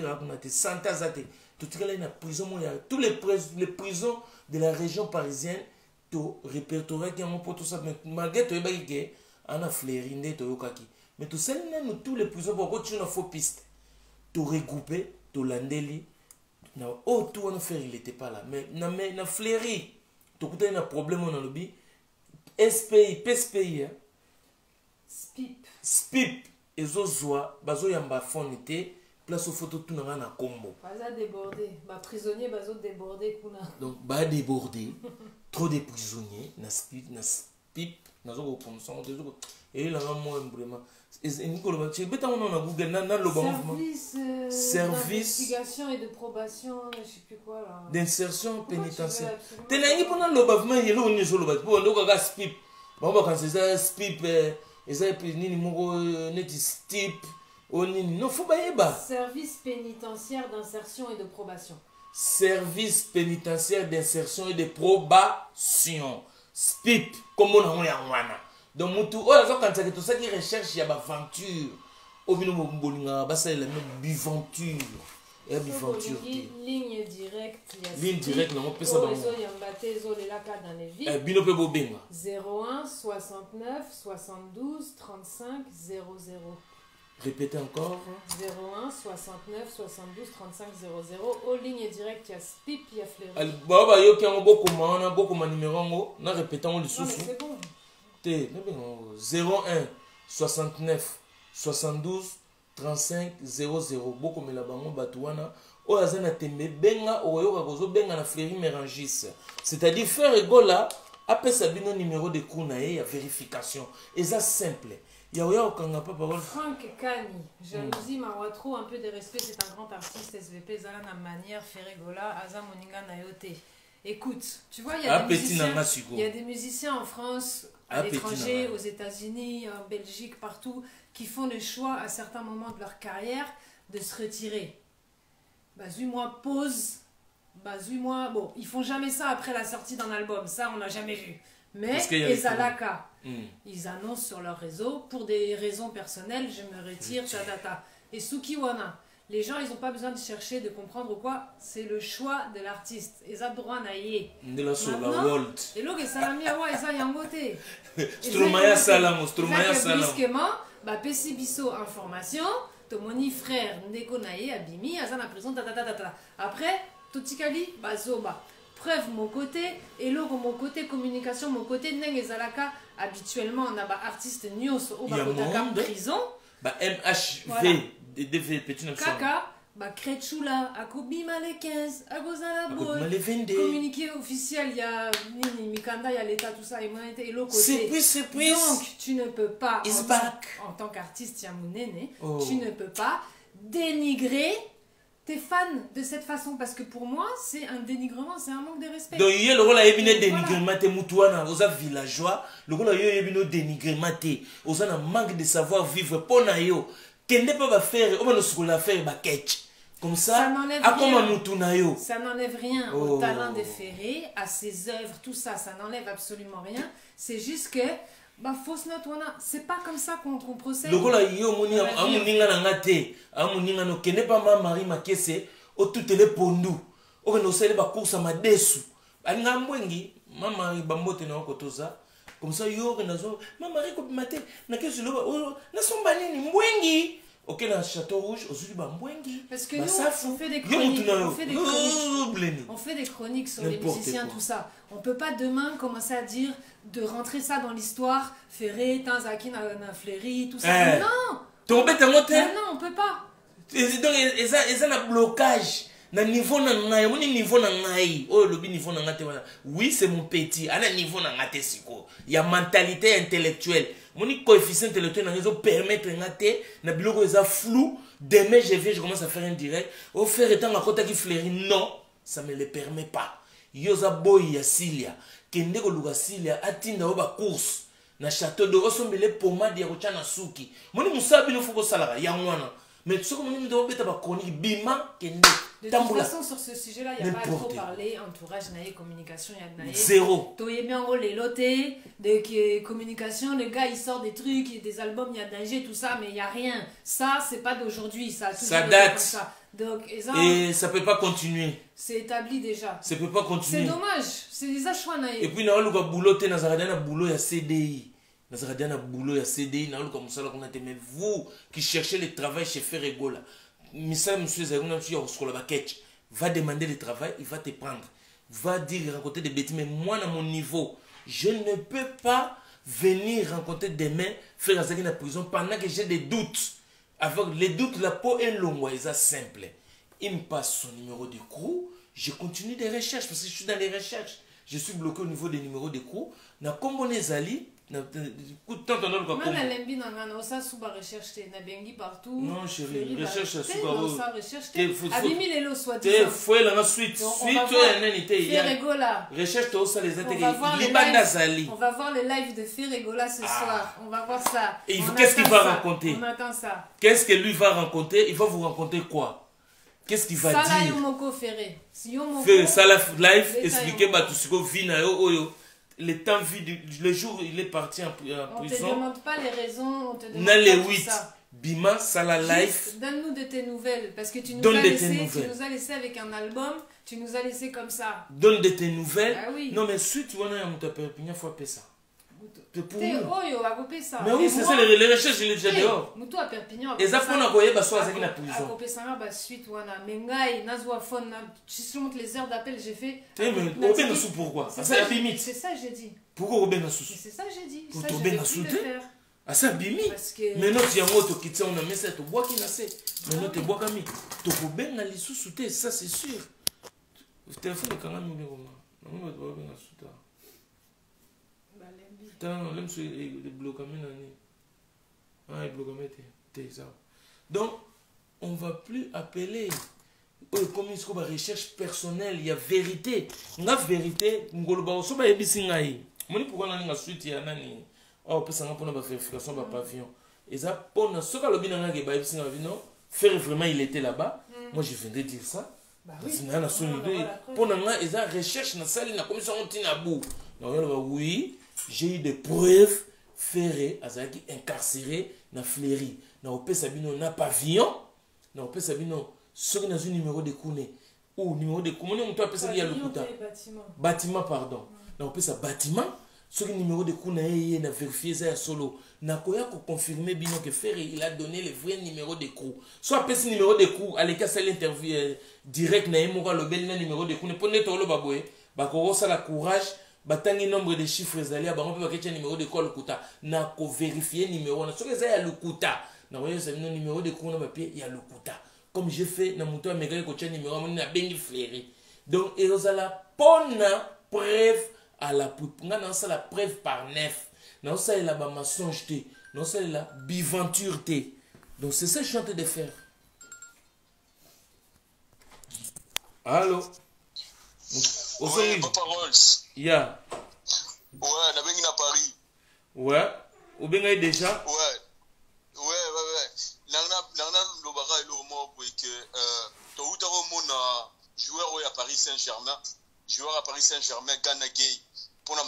a kunate Santa Zate tout là na prison il y a tous les prisons de la région parisienne to répertorier qui a mon pote ça mais malgré to ebaki ke ana flairinde to yokaki mais to sel nous tous les prisons pour continuer na faux piste to regrouper to landeli na oh tout on faire il était pas là mais na flairie to kuta na problème on a lobby SPI PSPI spip ezozwa bazo yamba fonité place au photo tout na combo baza débordé ba prisonnier bazo débordé kuna donc ba débordé trop de prisonniers na spip na zo ko son de zo et là moi vraiment et Nicolas tu beta on a Google na le bon service d'investigation et de probation je sais plus quoi là d'insertion pénitentiaire tenangi pendant le bavement yelo ni zo le bavement pour ndo ka spip bon quand c'est ça spip et ça nini moko neti stip onini non faut ba service pénitentiaire d'insertion et de probation. Service pénitentiaire d'insertion et de probation. SPIP, comme on a wana. Donc, mutu, oh, quand ça tout ça qui recherche, il y a aventure. Au bino bolinga, basa la même biventure. Et biventure. Ligne directe. Ligne directe, non, on peut ça dans. Bino pe bobenga. 01 69 72 35 00. Répétez encore. 01 69 72 35 00. Aux lignes directes, il y a SPIP, il y a Fleury. Baba, yo qui a beaucoup de numéros, na répétons le sous. C'est bon. 01 69 72 35 00. Beaucoup de bango batouana. O azana tembe benga o yo kakozo benga na Fleury Mérangis. C'est-à-dire faire rigola après ça bino numéro de kunae ya vérification. Et ça simple. Franck Kani, jalousie, Marouatro, un peu de respect, c'est un grand artiste, SVP, Zalana Manière, Ferregola, Aza Moninga Nayote. Écoute, tu vois, il y a des musiciens en France, à l'étranger, aux États-Unis, en Belgique, partout, qui font le choix à certains moments de leur carrière de se retirer. Bazui-moi pause, Bazui-moi. Bon, ils font jamais ça après la sortie d'un album, ça on n'a jamais vu. Mais Ezalaka, ils annoncent sur leur réseau, pour des raisons personnelles, je me retire, tata. Et Sukiwana, les gens, ils n'ont pas besoin de chercher, de comprendre quoi, c'est le choix de l'artiste. Ils ont droit à y maintenant, et l'autre, salami awa, ils ont yangote. Stromaya salam, Stromaya salam. Brusquement, Pessi Bisso information, Tomoni frère, Ndeko Naye, Abimi, Azana prison, tata. Après, Totikali, Bazoba. Preuve mon côté, et logo mon côté, communication mon côté, Nengezalaka, habituellement on a des artistes news au Bakotaka prison. MHV, petit Kaka, Kretchula, Akobima les 15, Agozala Boy, communiqué officiel, il y a Nini, Mikanda, il y a l'État, tout ça, et l'autre côté. C'est plus. Donc tu ne peux pas, en tant qu'artiste Yamounene, tu ne peux pas dénigrer tes fans de cette façon, parce que pour moi c'est un dénigrement, c'est un manque de respect. Donc il y a le rôle à ébiner dénigrement te moutouana aux villageois, le rôle à ébiner dénigrement te aux un manque de savoir vivre pour nayo qu'elle ne peut pas faire au moins ce la faire ba ketch comme ça à comment moutounayo ça n'enlève rien au talent de Ferré, à ses œuvres, tout ça, ça n'enlève absolument rien. C'est juste que Bah, fausse note, c'est pas comme ça qu'on procède. Le gars, il y a un n'est pas ma mari ma caisse, au tout est le pondou. Au no sele ba course ma desu. Alinga mbwengi, mama bambote na kotoza. Comme ça yo na zo, mama mari ko maté na caisse le na somba nini mbwengi. Ok, dans le Château Rouge, aujourd'hui, parce que nous, on fait des chroniques, on fait des chroniques sur les musiciens, tout ça. On ne peut pas demain commencer à dire, de rentrer ça dans l'histoire, Ferré, Tanzaki, Fleury, tout ça. Non, on ne peut pas. Donc, ils ont un blocage. Na niveau na ngai, mon niveau na ngai. Oh, le niveau na ngate wana. Oui, c'est mon petit. À un niveau na ngate siko. Il y a mentalité intellectuelle. Mon coefficient intellectuel na réseau permettre ngate na biloko eza flou. Demain je commence à faire un direct. Au faire étant à côté qui fleurit. Non, ça me le permet pas. Yoza boy ya Silia. Kende ko luga Silia atinda oba course. Na château de Rosombele pomade ya kochana suki. Mon musabi no fuko salara ya mwana. Mais ce que nous devons faire, bima kende. De toute façon, sur ce sujet-là, il n'y a pas trop parlé. Entourage, naïe, communication, il y a naïe. Zéro. Tu es bien les lotés, de communication, le gars il sort des trucs, des albums, il y a danger, tout ça, mais il n'y a rien. Ça, c'est pas d'aujourd'hui, ça. Ça date. Comme ça. Donc, et ça peut pas continuer. C'est établi déjà. Ça peut pas continuer. C'est dommage. C'est des achats naïe. Et puis, nous avons boulot, nous avons boulot, il y a CDI. Nous avons boulot, il y a CDI, nous avons comme ça, mais vous qui cherchez le travail chez Ferregola, monsieur va demander le travail, il va te prendre. Va dire, raconter des bêtises, mais moi, à mon niveau, je ne peux pas venir rencontrer demain, faire la prison pendant que j'ai des doutes. Avec les doutes, la peau est longue, c'est simple. Il me passe son numéro de crew, je continue des recherches parce que je suis dans les recherches. Je suis bloqué au niveau des numéros de crew. Na Kombo Nezali, même partout. Non, chérie, recherche à Subaru. Abimi Lelo soit dit. Fouet la suite. Suite, Ferregola. Recherche toi ça les intérêts. On va voir le live de Ferregola ce soir. On va voir ça. Et qu'est-ce qu'il va raconter? On attend ça. Qu'est-ce que lui va raconter? Il va vous raconter quoi? Qu'est-ce qu'il va dire? Sala Yomoko Ferré. Sala live, expliquer tout ce que vit le temps vide, le jour il est parti en prison. On ne te demande pas les raisons, on te demande pas tout ça. Bima, Sala Life. Donne-nous de tes nouvelles, parce que tu nous as laissé avec un album, tu nous as laissé comme ça. Donne de tes nouvelles. Ah oui. Non mais suite, tu vois, on t'a perpignan, il faut appeler ça. Mais oui, c'est ça, les recherches, il est déjà dehors. Moutou à Perpignan. Et ça, on a voyé, bah, soit avec la prison. À Copé Sanga, bah, suite, wana. Mengai, Nazwa Fon, tu te montres les heures d'appel, j'ai fait. Mais Robin Nassou, pourquoi? C'est ça, j'ai dit. Pourquoi Robin Nassou? C'est ça, j'ai dit. Pour Robin Nassou, ah, ça, Bimi. Que... Mais non, tu as un autre qui tient, on a mis ça, tu bois qui n'a fait. Mais non, tu bois comme il. Tu peux bien aller sous-souter, ça, c'est sûr. Le téléphone est quand même un numéro. Non, on va te bien sous-souter. Donc, on ne va plus appeler comme une recherche personnelle, il y a vérité. Il y a vérité. Il y a vérité. Pourquoi on a suite il y a nani on peut s'en prendre vérification par pavillon et ça pour ce que le bien non faire vraiment il était là-bas. Moi je viendrais dire ça. Parce que na son idée pour na ils a recherche na salle na commission on tient à bout. Oui, j'ai eu des preuves Ferré azaki incarcéré na Fleury na opé sabino na pavillon na opé sabino ce qui dans un numéro de Kouné ou numéro de Kouné on peut appeler ça il y a le bâtiment pardon na opé ça bâtiment ce qui numéro de Kouné na vérifier ça solo na koya ko confirmer bino que Ferré il a donné le vrai numéro de crew soit appeler ce numéro de crew à l'écart c'est l'interview direct na emoka le bel numéro de Kouné pour neto lo baboye ba ko ça la courage batangi nombre de chiffres ezali ba on peut ba numéro de call kuta na ko vérifier numéro na soki ezali ya lukuta na koya ça numéro de crew na papier ya lukuta comme j'ai fait na muto ameka ko tia numéro na bengi Fleury donc ezala pona preuve à la poupe na ça la preuve par neuf non ça il a ba mensonge té non ça il a biventure té donc c'est ça que je suis en train de faire. Allô. Oui, Papa Rolls. Yeah. Ouais, on a bien à Paris. Ouais. Ou bien déjà. Ouais. Nana lobaka elo mo que to utaro mona joueur à Paris Saint-Germain. Joueur à Paris Saint-Germain Gana Gay. pour la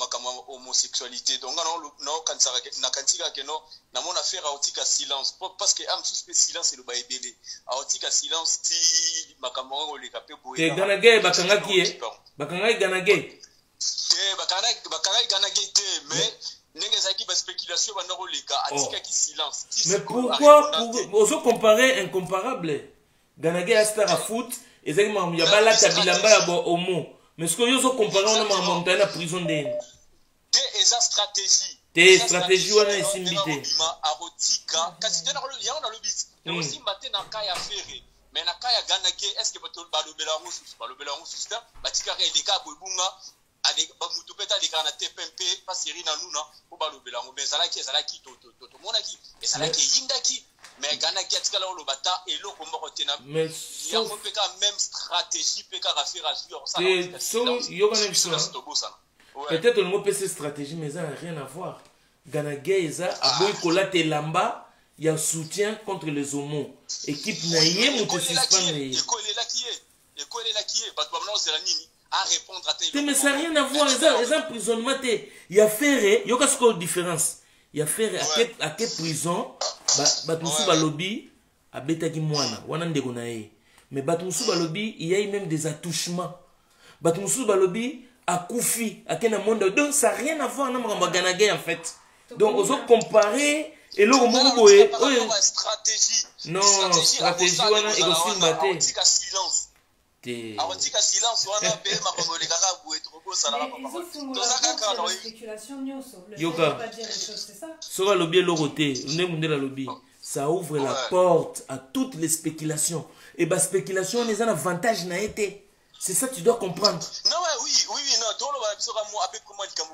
homosexualité. Donc, na kantika que non, na mon affaire a otika silence. Parce que am suspect silence c'est le baébélé. A otika silence ti makambo le kapé boye. Te ganage bakanga kié. Bakanga ganage. Te bakanga ganage te mais n'engezaki ba spéculation ba noro leka atika ki silence. Mais pourquoi oso comparer incomparable? Ganage a star à foot et zaki mam ya bala tabilamba ya bo homo. Mais ce que yo so comparer on ma montagne na prison de. Te eza stratégie. Te stratégie wana esimbité. Arotika kasi te na lo ya on a le bis. Et aussi matin na kaya ferré. Mais na kaya ganage est-ce que bato balobela ngusu sta batika re leka boibunga ale bamutu peta leka na TPMP pas série na nuna po balobela ngo mais zalaki to monaki et zalaki yindaki mais ganage atika la lo bata et lo ko moko tena mais ya mo peka même stratégie peka rafira sur ça so yo kana peut-être le mot PC stratégie mais ça n'a rien à voir. Ganage eza aboy kola te lamba il y a soutien contre les homos. Équipe naïe, mon petit mais ça n'a rien à voir. Les emprisonnements, il y a ferré, il y a une différence. Il y a ferré à quelle prison, Batoussou Balobi, à Betaki Moana, Wanande Gonae. Mais Batoussou Balobi, il y a même des attouchements. Batoussou Balobi, à Koufi, à Kenamonde. Donc ça n'a rien à voir avec Ganagé en fait. Donc on peut comparer. Et là, on va stratégie. Non, stratégie, on a égoïsme batté. Arotika silence, on a payé ma comme les gars, vous êtes trop beau, ça n'a pas de spéculation. Yoka, ça lobby l'oroté, lobby. Ça ouvre la porte à toutes les spéculations. Et bah, spéculation, les avantages n'a été. C'est ça que tu dois comprendre. Non, oui, non.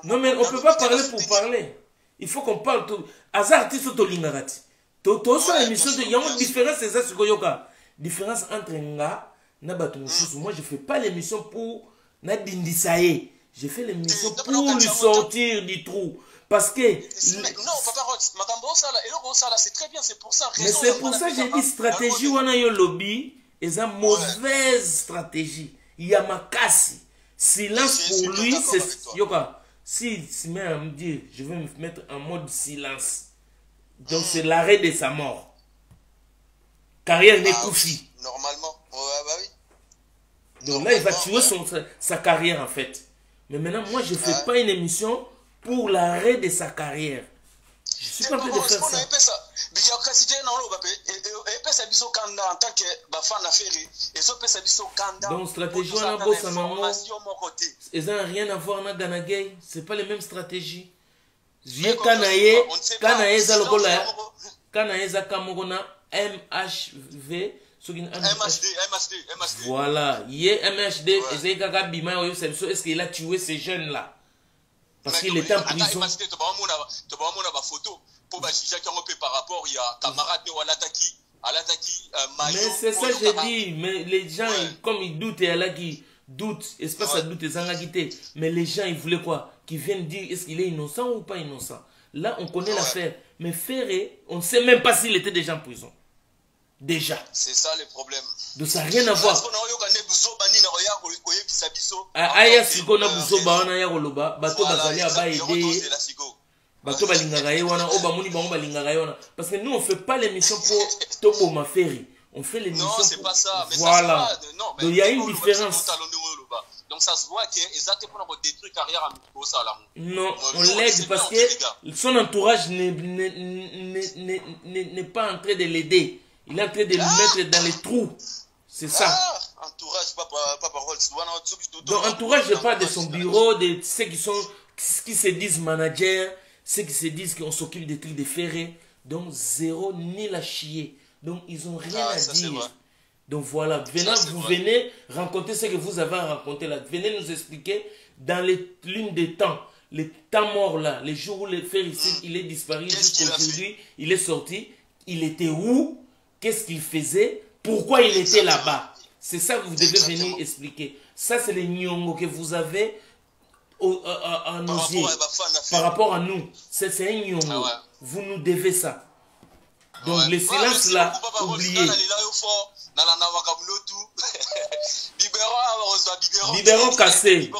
Non, mais on ne peut pas parler pour parler. Il faut qu'on parle tout. Hasard artiste to lingarati. To so émission de y a une différence c'est ça ce que yoka. Différence entre nga na batu mususu. Moi je fais pas l'émission pour na dindisaye. Je fais l'émission pour lui sortir du trou parce que non papa Rox, makambo sala et le sala c'est très bien, c'est pour ça raison. Mais c'est pour ça j'ai dit stratégie wana yo lobby et ça mauvaise stratégie. Il y a makasi. Silence pour lui c'est yoka. Si mère me dit, je vais me mettre en mode silence. Donc c'est l'arrêt de sa mort. Carrière n'est Koufi. Normalement. Oui. Donc là, il va tuer sa carrière en fait. Mais maintenant, moi, je ne fais pas une émission pour l'arrêt de sa carrière. Je suis pas en train de faire ça. Donc stratégie on a beau ça ils n'ont rien à voir avec Ganagay, c'est pas les mêmes stratégies. Vieux Kanaye za lokola Kanaye za kamogona MHV MHD. Voilà, hier MHD ezeka bima oyo est-ce qu'il a tué ces jeunes là? Parce qu'il était en prison. Mais c'est ça que j'ai dit. Mais les gens, comme ils doutent, et Allah qui doute, espace à doute, mais les gens, ils voulaient quoi? Qu'ils viennent dire est-ce qu'il est innocent ou pas innocent. Là, on connaît l'affaire. Mais Ferré, on ne sait même pas s'il était déjà en prison. Déjà. C'est ça le problème. Donc ça n'a rien à voir. Aya siko na buso baona ya koloba bato bazali aba aider bato balingaka ye wana o bamoni bango balingaka ye wana parce que nous on fait pas l'émission pour Topo Maferi, on fait l'émission non c'est pas ça mais voilà ça se voit, donc il y a une différence donc ça se voit que exactement pour détruire carrière à non on l'aide parce que son entourage n'est pas en train de l'aider, il est en train de le mettre dans les trous. C'est ça. Entourage, donc entourage, je parle de son bureau, de ceux qui se disent managers, ceux qui se disent qu'on s'occupe des trucs de ferré. Donc zéro ni la chier. Donc ils n'ont rien à dire. Donc voilà, vous venez rencontrer ce que vous avez rencontré là. Venez nous expliquer dans l'une des temps, les temps morts là, les jours où le fer ici, il est disparu jusqu'aujourd'hui, il est sorti, il était où, qu'est-ce qu'il faisait, pourquoi il était là-bas. C'est ça que vous devez venir expliquer. Ça, c'est les nyongo que vous avez à nos yeux. Par rapport à nous. C'est un nyongo. Vous nous devez ça. Donc, le silence là, oubliez. Biberon cassé.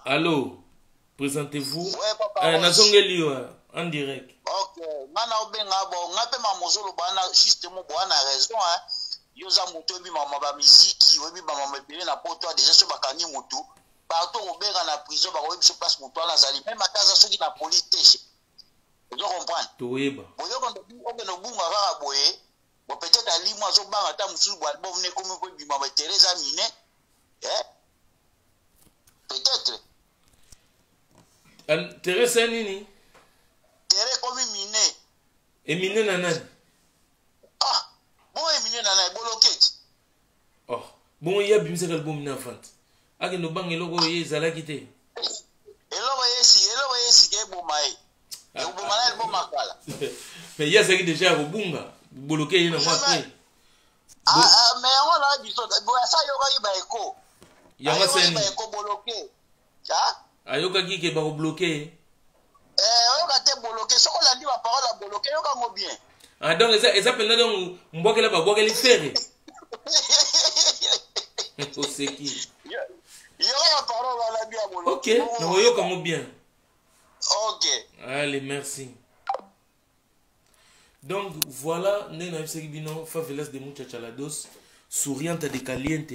Allô, présentez-vous. Ouais, papa. Nazongeli en direct. Ok, nana obenga bon, ngape mamozolo bana justement bwana raison hein. Yoza moto bi mama ba musique, obi mama mebele na poto déjà so bakangi moto. Partout obenga na prison ba obi so place moto na zali même ataza soki na police tèche. Vous comprenez? Toyeba. Boyo quand on no bunga kaka boye, bon peut-être ali moi zo banga ta musu bo album ne comme ko bi mama Teresa Mine. Peut-être. Teresa nini? Tere comme Mine. Emine nanani? Ah, bon Emine nanani boloket. Oh, bon ya bimisa album na fante. Ake no bang eloko ye zala kite. Eloko yesi ke bomai. Et vous m'avez le bon makala. Mais il y a ça qui déjà au bunga. Bloqué il y a moi après. Ah mais on l'a dit ça. Bon ça yoga iba eko. Yama c'est iba eko bloqué. Ah? Ayoka qui ke ba bloqué. Yoga te bloqué. Ce qu'on a dit ma parole a bloqué yoga mo bien. Ah donc ça peut donc mboka la ba boka les faire. O c'est qui? Yoga ma parole a la bien bloqué. OK, no yoka mo bien. Ok. Allez, merci. Donc, voilà, nous avons favelas de muchachalados, souriante de caliente,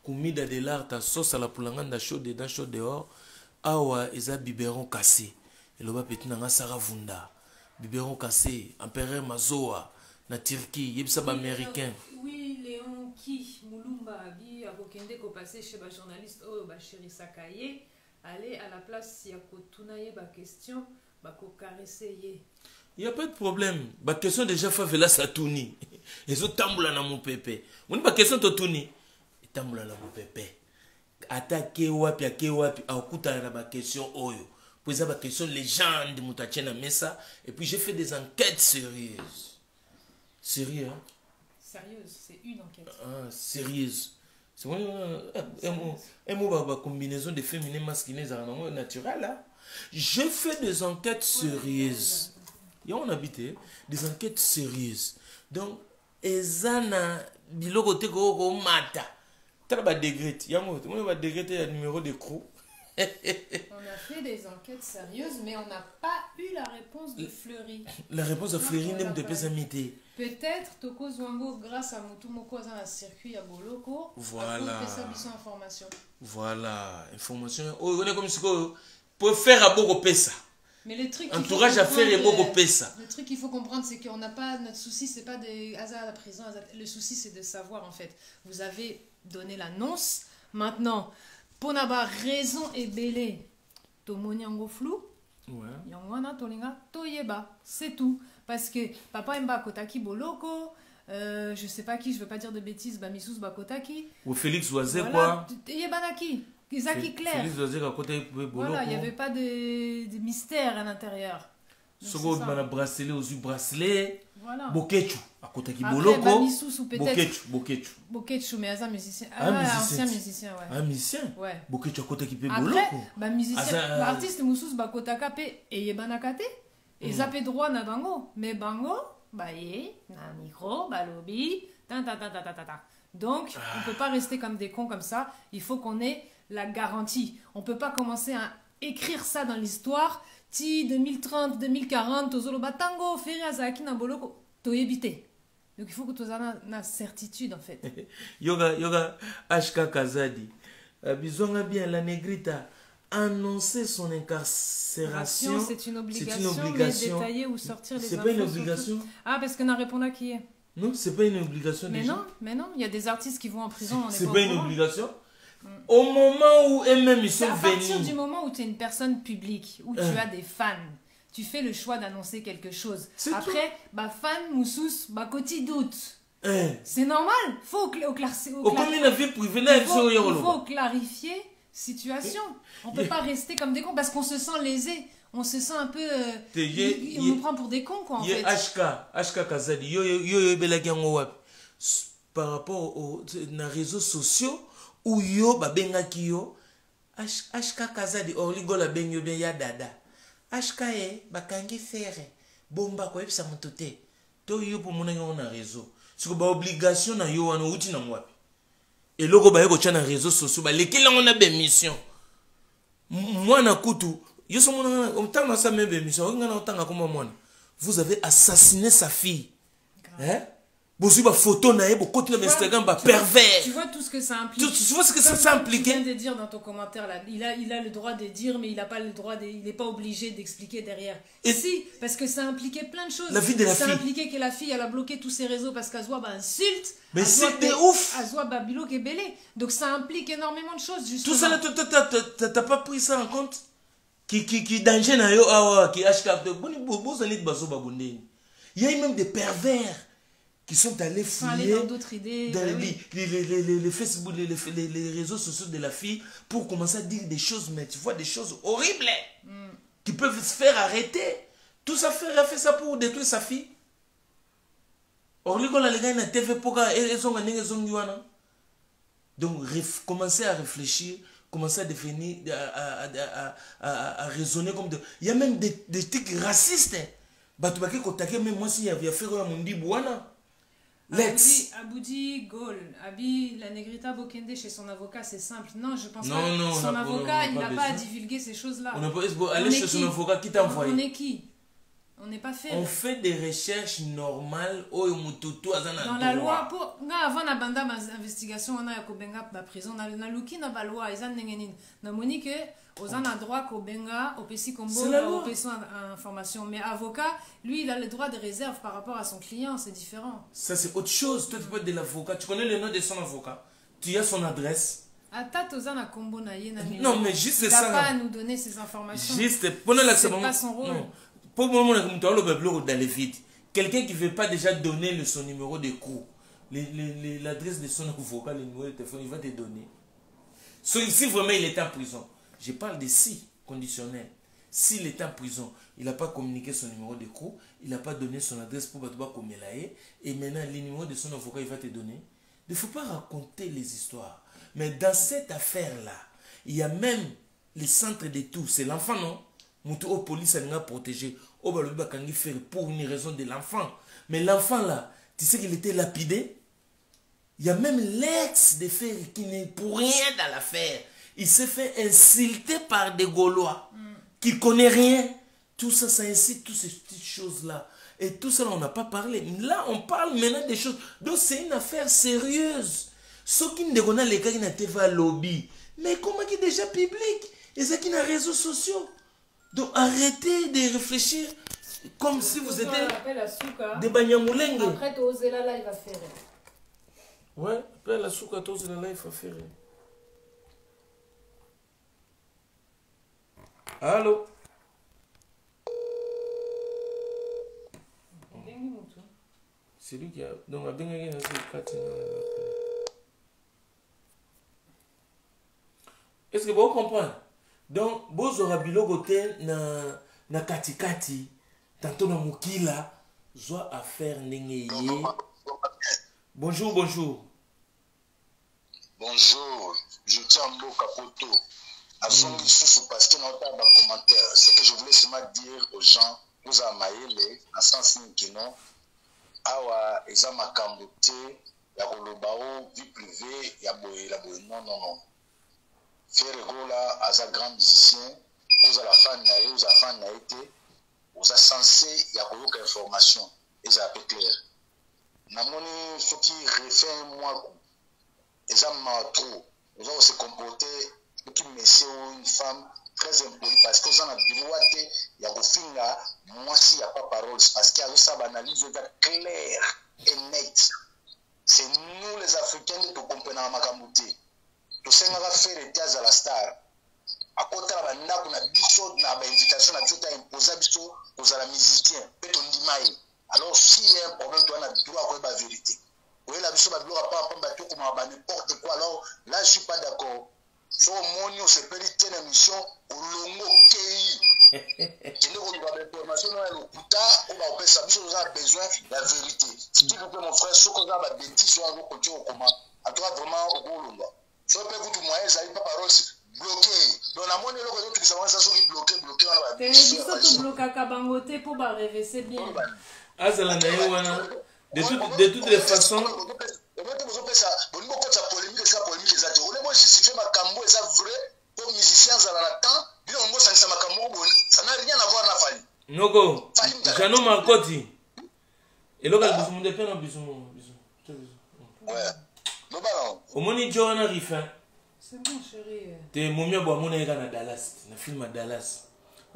comida de l'art, sauce à la poulanganda chaud dedans, chaud dehors, awa, eza biberon cassé. Et là-bas, petit nanga saravunda, biberon cassé, empereur Mazoa, na Turquie, yebsab américain. Oui, Léon qui, Moulumba, Abi, Abokende, ko passé chez ba journaliste, oh, ba chéri Sakaye. Allez à la place si y a une question, il n'y a pas de problème. La question déjà fait là ça tourne. Et ça tamboula na mon pépé. On pas question de tourner. Tamboula na mon pépé. Attaquer wapi akuta na ba question oyo. Pour ça ba question légende mutachena mesa et puis j'ai fait des enquêtes sérieuses. Sérieux hein? Sérieuse, c'est une enquête. Ah, sérieuse. C'est un mot combinaison de féminin masculin naturel. Hein? Je fais des enquêtes sérieuses. Et on habite des enquêtes sérieuses. Donc, ezana biloko te ko mata. Tala ba degré. Yango, on va dégré numéro de crew. On a fait des enquêtes sérieuses, mais on n'a pas eu la réponse de Fleury. La réponse de Fleury n'est pas pésamité. Peut-être Toko Zwango, grâce à Mutumoko dans le circuit à Boloko, voilà. A fait sa information. Voilà, information. Oh, on est comme si pour faire à beaucoup pesa. Mais le truc entourage à faire et beaucoup pesa. Le truc qu'il faut comprendre, c'est qu'on n'a pas, notre souci, c'est pas de hasard à la prison. Le souci, c'est de savoir en fait. Vous avez donné l'annonce. Maintenant, pour n'avoir raison et belé, Tomoni Ango flou. Ouais. Yangwana Tolinga Toyeba, c'est tout. Parce que papa Mba Kotaki Boloko, je sais pas qui, je veux pas dire de bêtises, Bamisous Bakotaki. Ou Félix Oisé voilà, quoi. Yebanaki, Zaki Claire. Félix Oisé à côté Boloko. Voilà, il n'y avait pas de mystère à l'intérieur. Sogo bana bracelet aux yeux bracelet. Voilà. Bokechu à côté qui Boloko. Bamisous ou peut-être. Bokechu. Mais un musicien. Ancien musicien, ouais. Un musicien. Ouais. Bokechu à côté qui peut Boloko. Après, musicien, artiste Moussous Bakotaka et Yebanakate. Et zappé droit na bango, mais bango, baye, na micro, balobi, ta. Donc, on ne peut pas rester comme des cons comme ça. Il faut qu'on ait la garantie. On ne peut pas commencer à écrire ça dans l'histoire. Ti 2030, 2040, tozolo batango, ferry azaki na boloko, toyebite. Donc, il faut que tu aies une certitude en fait. Yoga HK Kazadi. Bisonga bien la négrita. Annoncer son incarcération, c'est une obligation, mais détailler ou sortir les infos. C'est pas une obligation. Ah, parce qu'on a répondu à qui est. Non, c'est pas une obligation. Mais déjà. Non, il y a des artistes qui vont en prison. C'est pas une obligation. Au moment où eux-mêmes ils sont venus. À partir du moment où tu es une personne publique, où tu as des fans, tu fais le choix d'annoncer quelque chose. Après, bah fan, Moussous, bah Koti doute. C'est normal. Faut clarifier. Il faut clarifier. Situation. On peut pas rester comme des cons parce qu'on se sent lésé. On se sent un peu... on nous prend pour des cons, quoi, en fait. HK Kazadi, par rapport aux réseaux sociaux, où yo, babengaki yo, HK Kazadi, origo la benyo ben ya dada. HK bakangi fere, bomba kwa epsa mtote. To yo pour mon on a réseau. C'est que ba obligation na yo wana uti na mwapi. Et logo ba yeko tchana réseaux sociaux, ba lekela on a ben mission. Mwana kutu, vous avez assassiné sa fille. Hein? Vous avez photo naïe, vous continuez Instagram, pervers. Tu vois tout ce que ça implique. Tu vois ce que ça implique. Tu viens de dire dans ton commentaire là, il a le droit de dire, mais il n'a pas le droit il n'est pas obligé d'expliquer derrière. Et si, parce que ça impliquait plein de choses. La vie de la fille. Ça impliquait que la fille, elle a bloqué tous ses réseaux parce qu'elle soit insulte. Mais c'était ouf. Elle soit babilo qui est belé. Donc ça implique énormément de choses justement. Tout ça là, t'as pas pris ça en compte? Qui danger na yo awa, qui achète il y a même des pervers qui sont allés fouiller dans d'autres idées, dans les Facebook, les réseaux sociaux de la fille pour commencer à dire des choses, mais tu vois des choses horribles qui peuvent se faire arrêter. Tout ça fait ça pour détruire sa fille. Or, les gars, na TV donc, commencer à réfléchir, commencer à définir, à raisonner comme de... Il y a même des trucs racistes. Même moi, si il y a fait un mundi bouana. Aboudi Gol, Abi la Negrita Bokende chez son avocat, c'est simple. Non, je pense pas. Non, son avocat, il n'a pas à divulguer ces choses-là. On n'a pas aller chez son avocat qui t'a envoyé. On est qui? On n'est pas fait. On fait des recherches normales. Dans la loi, avant la bande d'investigation, on a la prison. On a luki na la loi. Ils ont Monique, aux en a droit qu'au benga, au PC combo, au PC information. Mais avocat, lui, il a le droit de réserve par rapport à son client. C'est différent. Ça, c'est autre chose. Toi, tu peux être de l'avocat. Tu connais le nom de son avocat. Tu as son adresse. Non, mais juste ça. Il ça. n'a pas à nous donner ces informations. Juste, c'est pas son rôle. Non. Pour le moment, dans les vides. Quelqu'un qui ne veut pas déjà donner son numéro de cours, l'adresse de son avocat, le numéro de téléphone, il va te donner. Si vraiment il est en prison, je parle de si conditionnel. S'il est en prison, il n'a pas communiqué son numéro de cours, il n'a pas donné son adresse pour Batouba Komelaye, et maintenant le numéro de son avocat, il va te donner. Il ne faut pas raconter les histoires. Mais dans cette affaire-là, il y a même le centre de tout. C'est l'enfant, non? Moutou police a protégé. Pour une raison de l'enfant. Mais l'enfant là, tu sais qu'il était lapidé. Il y a même l'ex de Fer qui n'est pour rien dans l'affaire. Il s'est fait insulter par des Gaulois qui ne connaissent rien. Tout ça, ça incite toutes ces petites choses-là. Et tout ça, on n'a pas parlé. Là, on parle maintenant des choses. Donc, c'est une affaire sérieuse. Ceux qui ne connaissent les gars qui n'ont pas lobby. Mais comment qui est déjà public? Et ceux qui n'ont pas réseaux sociaux. Donc arrêtez de réfléchir comme si vous étiez des Banyamulenge. Après, Tozela là, il va faire. Ouais, après la souka, Tozela là, il va faire. Allô? C'est lui qui a. Donc, est-ce que vous comprenez? Donc, vous aurez bilogoté na katikati, tantôt na mukila, soit affaire n'engeye. Bonjour, bonjour. Bonjour, je tiens un mot capoto. À son sous parce qu'il n'y a pas de commentaire. Ce que je voulais seulement dire aux gens, vous avez dans sens qui non, awa ezama kambote, ya kolobao, vie privée, ya boye, la boye, non, non, non. Ferregola, as un grand musicien, vous avez la fan naïe, vous avez fan naïté, vous avez censé, il y a beaucoup d'informations, et ça peut clair. Namoni, ce qui refait moi, ils ont trop, vous avez se comporter, qui monsieur ou une femme très impolie, parce que vous avez la droite, il y a au fin là, moi si il n'y a pas parole, parce qu'il y a ça, analyse claire et nette. C'est nous les Africains qui comprenons ma kamouté. Tout ça va faire les théâtres à la star. À côté de la bande, on a biso na ba invitation na biso ta imposer biso aux la musiciens. Peut on dit maï. Alors s'il y a un problème, tu as le droit à la vérité. Oui, la biso ba droit pas prendre bateau comme n'importe quoi. Alors là, je suis pas d'accord. So monio se peut une émission au longo kei. Qui ne va pas d'information dans le kuta, on va opérer ça biso nous a besoin de la vérité. Si tu veux mon frère, ce qu'on a ba bêtise on va continuer au comment. À toi vraiment au golonga. Je peux vous dire, moi, ils n'ont pas parole bloqué. Donc, la monnaie, l'autre, qui s'avance, ça bloqué, bloqué. Tu bloques à Kabangote pour rêver, c'est bien. Ah, c'est la naïe, de toutes les façons. On va ça polémique, ça polémique, ça. On va justifier ma cambo, ça vrai. pour musicien à la temps, bien on ça ça n'a rien à voir na Fali. Noko, Jano Marcotti. Et là, il y a des gens ouais. Non, bah au moni Johanna Riffin. C'est bon, chérie. T'es mon mieux, bon, mon égard à Dallas. Un film à Dallas.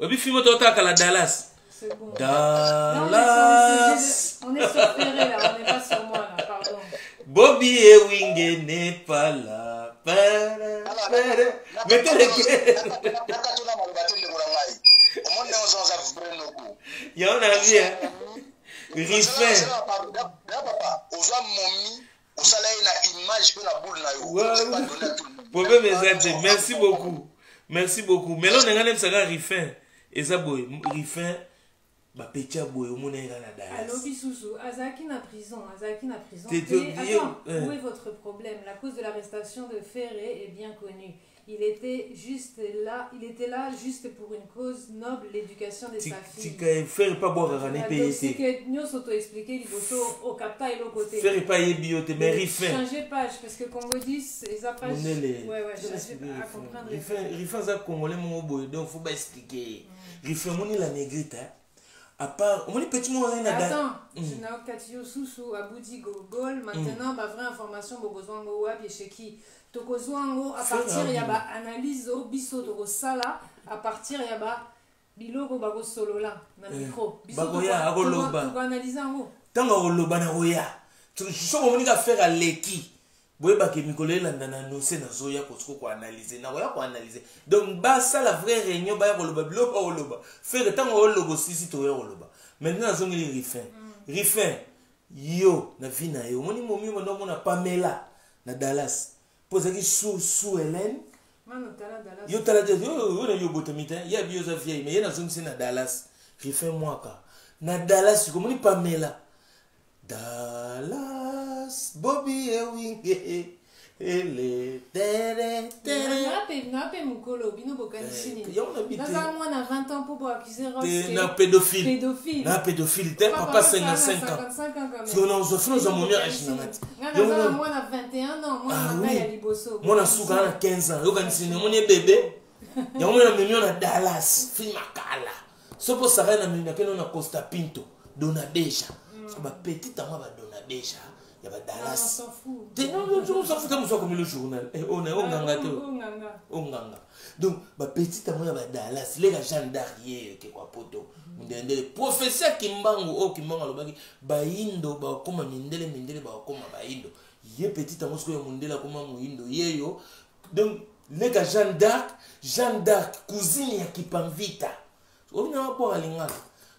Et puis, film total à la Dallas. C'est bon. Dallas. On est sur Ferré là, on n'est pas sur moi là, pardon. Bobby et Wing n'est pas là. Mettez les quais. Il y a un avis, hein. Riffin. Merci beaucoup. Merci beaucoup. Mais là, on a un Riffin. Et ça, Riffin. Allo Bissousou, Azaki na prison, Azaki na prison. Attends, où est votre problème? La cause de l'arrestation de Ferré est bien connue. Il était là juste pour une cause noble, l'éducation de sa fille. Tu faire pas boire à donc c'est que nous s'auto-expliquer au capta et l'autre côté. Faire pas y biote, mais Riffin. Changer page, parce que Congo 10, les pages. Ouais, changer à comprendre. Riffin, ça congolais, mon boy, donc faut pas expliquer. Riffin, mon la négrite, hein. À part, on est petit mot rien à attends, je n'ai Katio Soussou, Aboudi Gogol, maintenant, ma vraie information, Bogozwango Wab, et chez qui Tokozwango, à partir, il y a analyse au biso de Sala, à partir, il y a Bilogo Bago Solo là, dans le micro. Bagoya, Agoloba. Tu vas analyser en haut. Tant que na Roya, tu sais comment on va faire à l'équipe. Boyeba ke mikolo la nananose na zoya ko analyser na ko analyser donc ba ça la vraie réunion ba ko loba bilo ba loba faire tant ko logo sisi to ya loba maintenant zongi li Riffin yo na vina yo moni momi mo na Pamela na Dallas poza ki sous Hélène mano tala Dallas yo tala yo na yo botomita ya bio za vieille mais na zongi na Dallas Riffin mwaka na Dallas ko moni Pamela Dallas, Bobby et Wing, ele tere nape mukolo bino bokanishini. On habite. Dans moi na 20 ans pour accuser Ross. Na pédophile. Na pédophile. T'es papa 55 ans. Si on a offert nos amours à Chinamati. Dans moi na 21 ans, moi na ya liboso. Moi na souka na 15 ans. Yo kanishini mon bébé. Ya moi na mignon na Dallas, film makala. So pour ça na mignon na Costa Pinto, dona déjà. Ba petit temps ba dona déjà. Il y a Dallas. On s'en fout. On s'en fout comme ça comme le journal. On est Onganga. Donc, petit amour, il y a Dallas. Les gens d'arrière, qui quoi, poto. Professeur Kimbangu, oh, Kimbangu, alobaki, Baindo, ba koma mindele, ba koma Baindo. Yé petit amour, ce que mondela, koma Muindo, yé yo. Donc, les gars, Jeanne d'Arc, cousine, qui panvita. On a pas à l'ingala.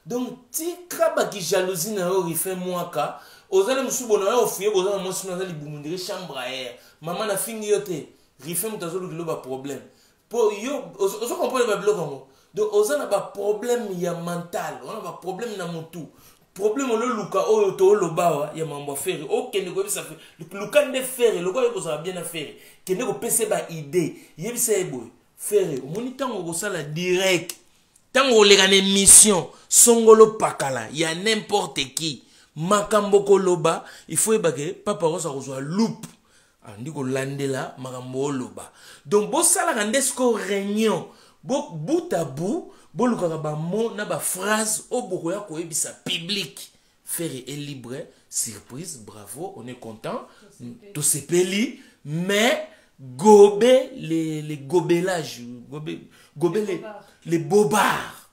Donc, ti kraba qui jalousie na yo, Riffin mwaka. Ozale musubona yo fiye bozana mwasi na zali bumundire chambre à air. Maman na fingi yote. Riffin mutazo lu ba problème. Po yo ozo comprendre ba bloc ngo. Donc ozana ba problème ya mental, on a ba problème na mutu. Problème le luka oyo to lobawa ya mambo faire. Okende ko bisa faire. Luka nde faire, lokwa yo ça bien à faire. Kende ko pese ba idée. Yebisa eboy. Faire, omoni tango ko sala direct. Tango le gane mission, songolo pakala, ya n'importe qui. Makambo koloba, il faut que papa rosa reçoit loupe. Andi ko landela makambo loba. Donc bo sala kandesko réunion, bo bout à bout, bo lukaka ba mot na ba phrase o boko ya ko ebisa public. Faire est libre, surprise, bravo, on est content. Tout se peli, mais gober les gobelages, gober les bobards.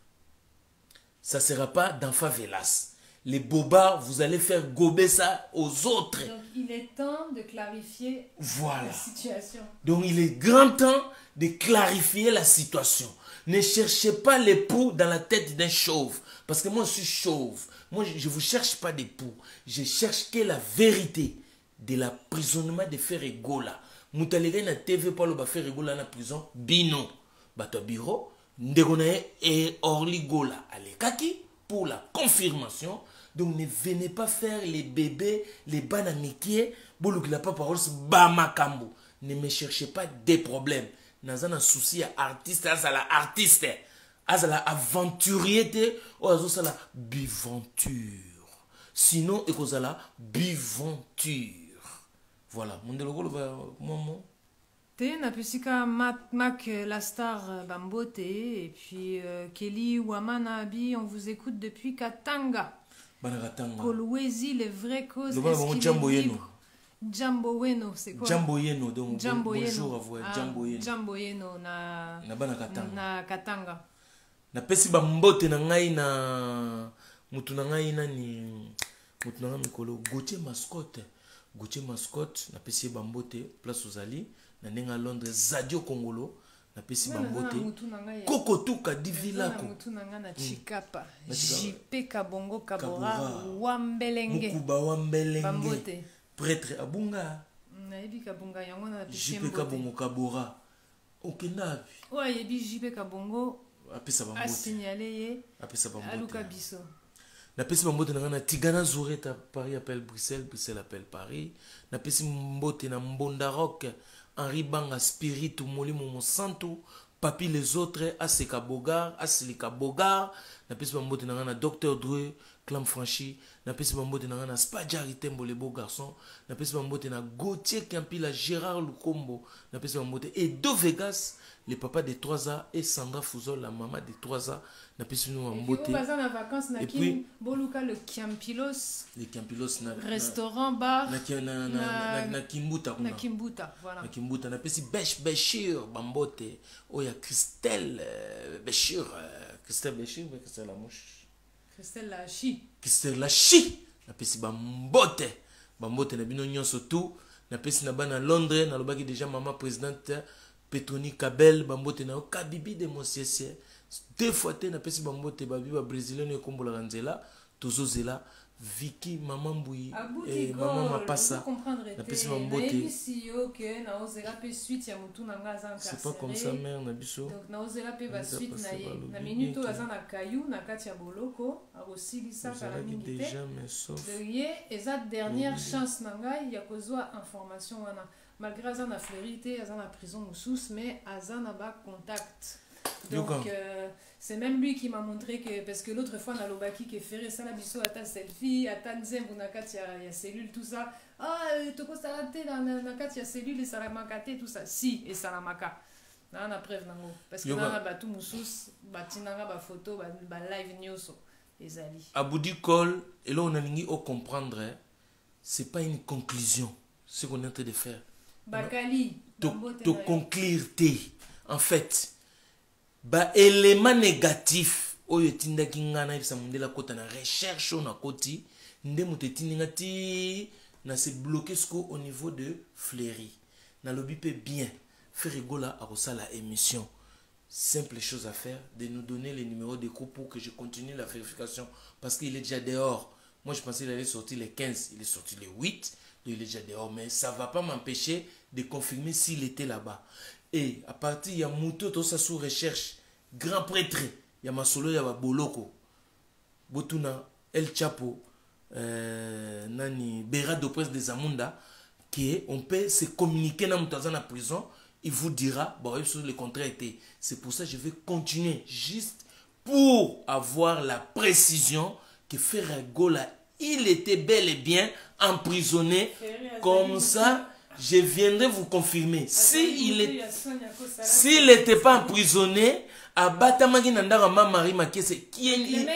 Ça ne sera pas dans favelas. Les bobards, vous allez faire gober ça aux autres. Donc il est temps de clarifier la situation. Donc il est grand temps de clarifier la situation. Ne cherchez pas l'époux dans la tête d'un chauve. Parce que moi je suis chauve. Moi je ne vous cherche pas d'époux. Je cherche que la vérité de l'emprisonnement de Ferregola. Moutalere na TV pas le ba Ferregola na prison. Bino. Bato bureau. Ndegonae et Orly Gola. Allez kaki pour la confirmation. Donc ne venez pas faire les bébés, les banamikiers, boulou la pas parole, bamakambo. Ne me cherchez pas des problèmes. Naza un souci à artiste, à la artiste, à la aventurier, ou à la biventure. Sinon, et cause la biventure. Voilà. Mon délogo, maman. Te napesika Mac la star Bambote et puis Kelly Wamana Abi, on vous écoute depuis Katanga. Kolwezi, les vraies causes. Jambo Yeno. Jambo Yeno, c'est quoi? Jambo Yeno, donc Jambo bonjour à vous. Jambo Yeno. Jambo Yeno na Katanga. Na pesi Bambote na ngai na mutu na ngai nani mutu na ngai mikolo Gauthier Mascotte. Gauthier Mascotte na pesi Bambote place aux Ali. Na nenga Londres Zadio Kongolo na pesi Bambote Koko Tuka Divilako mutu nanga na Chikapa JP Kabongo Kabora Wambelenge Mukuba Wambelenge Bambote prêtre Abunga na yebi Kabonga yango na pesi JP Kabongo Kabora okenda bi wa yebi JP Kabongo apesa Bambote a signalé ye apesa Bambote aluka biso na pesi Bambote na Tigana Zoureta Paris appelle Bruxelles Bruxelles appelle Paris na pesi Mbote na Mbonda Rock Henri Banga Spirit Molimo Monsanto Papi les autres Aseka Bogar Asilika Bogar na pesi Bambote na Dr Dre Clam Franchi na pesi Bambote na Spadjari Tembo les beaux garçons na pesi Bambote na Gauthier Campila Gérard Lukombo na pesi Bambote et Do Vegas le papa de 3A et Sandra Fouzol la maman de 3A na pesi Bambote et puis Boluka le Campilos restaurant bar na Kimbuta na Kimbuta voilà na Kimbuta na pesi Béchir Bambote oya Christelle Béchir Christelle la mouche Christelle Lachi Christelle Lachi na pesi Bambote na bino nyonso tout na pesi na bana Londres na lobaki déjà maman présidente Petroni Kabel Bambote na Kabibi de Monsiesier deux fois te na pesi Bambote babi ba brésilien e kombola ranzela tozozela Vicky maman Mbui et maman Mapassa na pesi Bambote c'est pas comme ça mère na biso donc na ozela pe ba suite na ye na minute oza na kayu na kati ya boloko akosilisa kala mingi te de ye eza dernière chance na ngai ya kozwa information wana malgré aza na fleurité aza na prison mosusu mais aza na ba contact. Donc c'est même lui qui m'a montré que parce que l'autre fois na lobaki que ferré ça la biso ata selfie ata nzembo na kati ya cellule tout ça toko salate na kati ya cellule et salamaka tout ça si et salamaka na preuve nango parce que na batu mususu batinanga ba photo ba live nyoso ezali Aboudi Col et là on a lingi au comprendre c'est pas une conclusion ce qu'on est en train de faire bakali to conclure en fait ba élément négatif oyo tindaki ngana ibisa mundela kota na recherche na koti nde mutetindinga ti na se bloquer sco au niveau de Fleury na lobby peut bien faire rigola à la émission simple chose à faire de nous donner les numéros de coups pour que je continue la vérification parce qu'il est déjà dehors. Moi je pensais qu'il allait sortir les 15, il est sorti les 8, donc il est déjà dehors mais ça va pas m'empêcher de confirmer s'il était là-bas. Et à partir il y a Mouto tout ça sous recherche grand prêtre il y a Masolo il y a Boloko Botuna El Chapo nani Berado Presse des Amunda qui on peut se communiquer dans la prison il vous dira bon le contraire était c'est pour ça que je vais continuer juste pour avoir la précision que Ferragola il était bel et bien emprisonné comme ça. Je viendrai vous confirmer. S'il n'était pas emprisonné, à Batamagi Nandara Mamari Makese, qui est une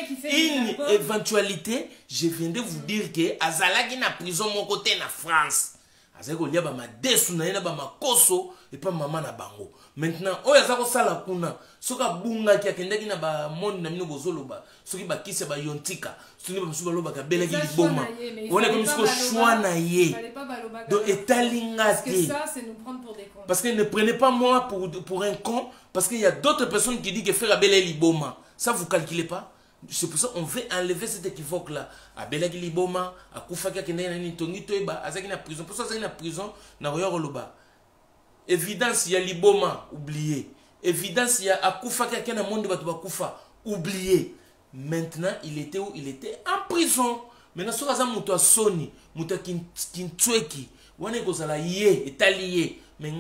éventualité, je viendrai vous dire que Azalagi na prison mon côté na France. Azalagi Olia Bama Desu na Yena Bama Koso et pas Maman na Bango. Maintenant, Oyazako Sala Kuna, Soka Bunga qui a Kendaki na ba monde na Mino Bozoloba, Soki Bakise ba Yontika. On est comme si choix naïe. Donc parce que ça c'est nous prendre pour des cons. Parce que ne prenez pas moi pour un con parce qu'il y a d'autres personnes qui disent que faire Abela Liboma. Ça vous calculez pas. C'est pour ça qu'on veut enlever cet équivoque là. Abela Liboma, Akufaka Kena ni Tongito eba, Azaki na prison. Pour ça Azaki na prison na Roya Roloba. Évidence il y a Liboma oublié. Évidence il y a Akufaka Kena monde batu bakufa oublié. Maintenant, il était où? Il était en prison. Maintenant, si vous avez Sony, Kintueki, vous avez lié, étalé, mais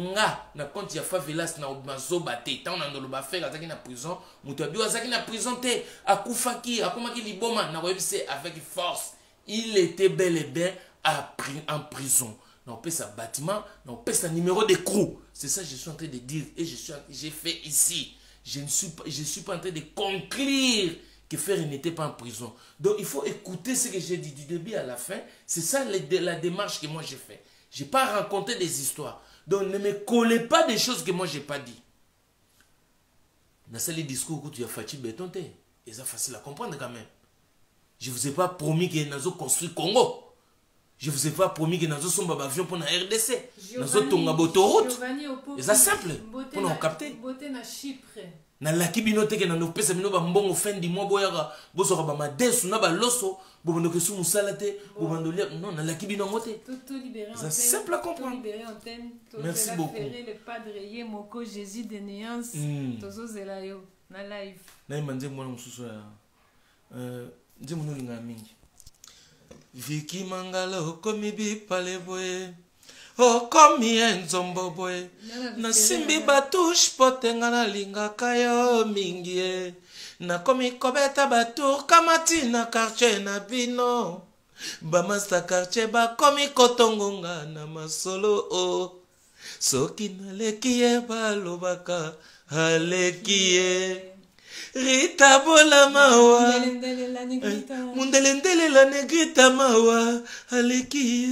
na compte ya favelas na mazobate, tant on a le faire à prison, Moutabi Azaki na prison te, Akufaki, Akumaki Liboma, na c'est avec force. Il était bel et bien en prison. on paie sa bâtiment, on paie sa numéro de crew. C'est ça que je suis en train de dire. Et j'ai fait ici. Je ne suis pas en train de conclure que Ferry n'était pas en prison. Donc il faut écouter ce que j'ai dit du début à la fin. C'est ça la démarche que moi j'ai fait. Je n'ai pas raconté des histoires. Donc ne me collez pas des choses que moi je n'ai pas dit. Dans ce discours que tu as fait, c'est facile à comprendre quand même. Je ne vous ai pas promis que nous allons construire Congo. Je ne vous ai pas promis que nous allons faire un avion pour la RDC. Nous allons faire une autoroute. C'est simple pour nous capter. Na laki binote ke na no pesa bino ba mbongo fin du mois boyaka bosora ba madesu na ba loso bobondo ke su musala te bobondo lia non na laki bino mote tout libéré en c'est simple à comprendre. Merci beaucoup. Le padre Yemoko Jésus de Néance tozo zelayo na live na imanje mwana mususu ya nje muno linga mingi Viki Mangala komi bi pale boye okomi enzombo boye nasimbi batouche potenga nalingaka yo mingi ye nakomi kobeta batour kamati na quartier na bino bamasta quartier bakomi kotongonga na masolo o soki naleki ye balobaka aleki ye Rita bola mawa Mundelendele la negrita mawa Aleki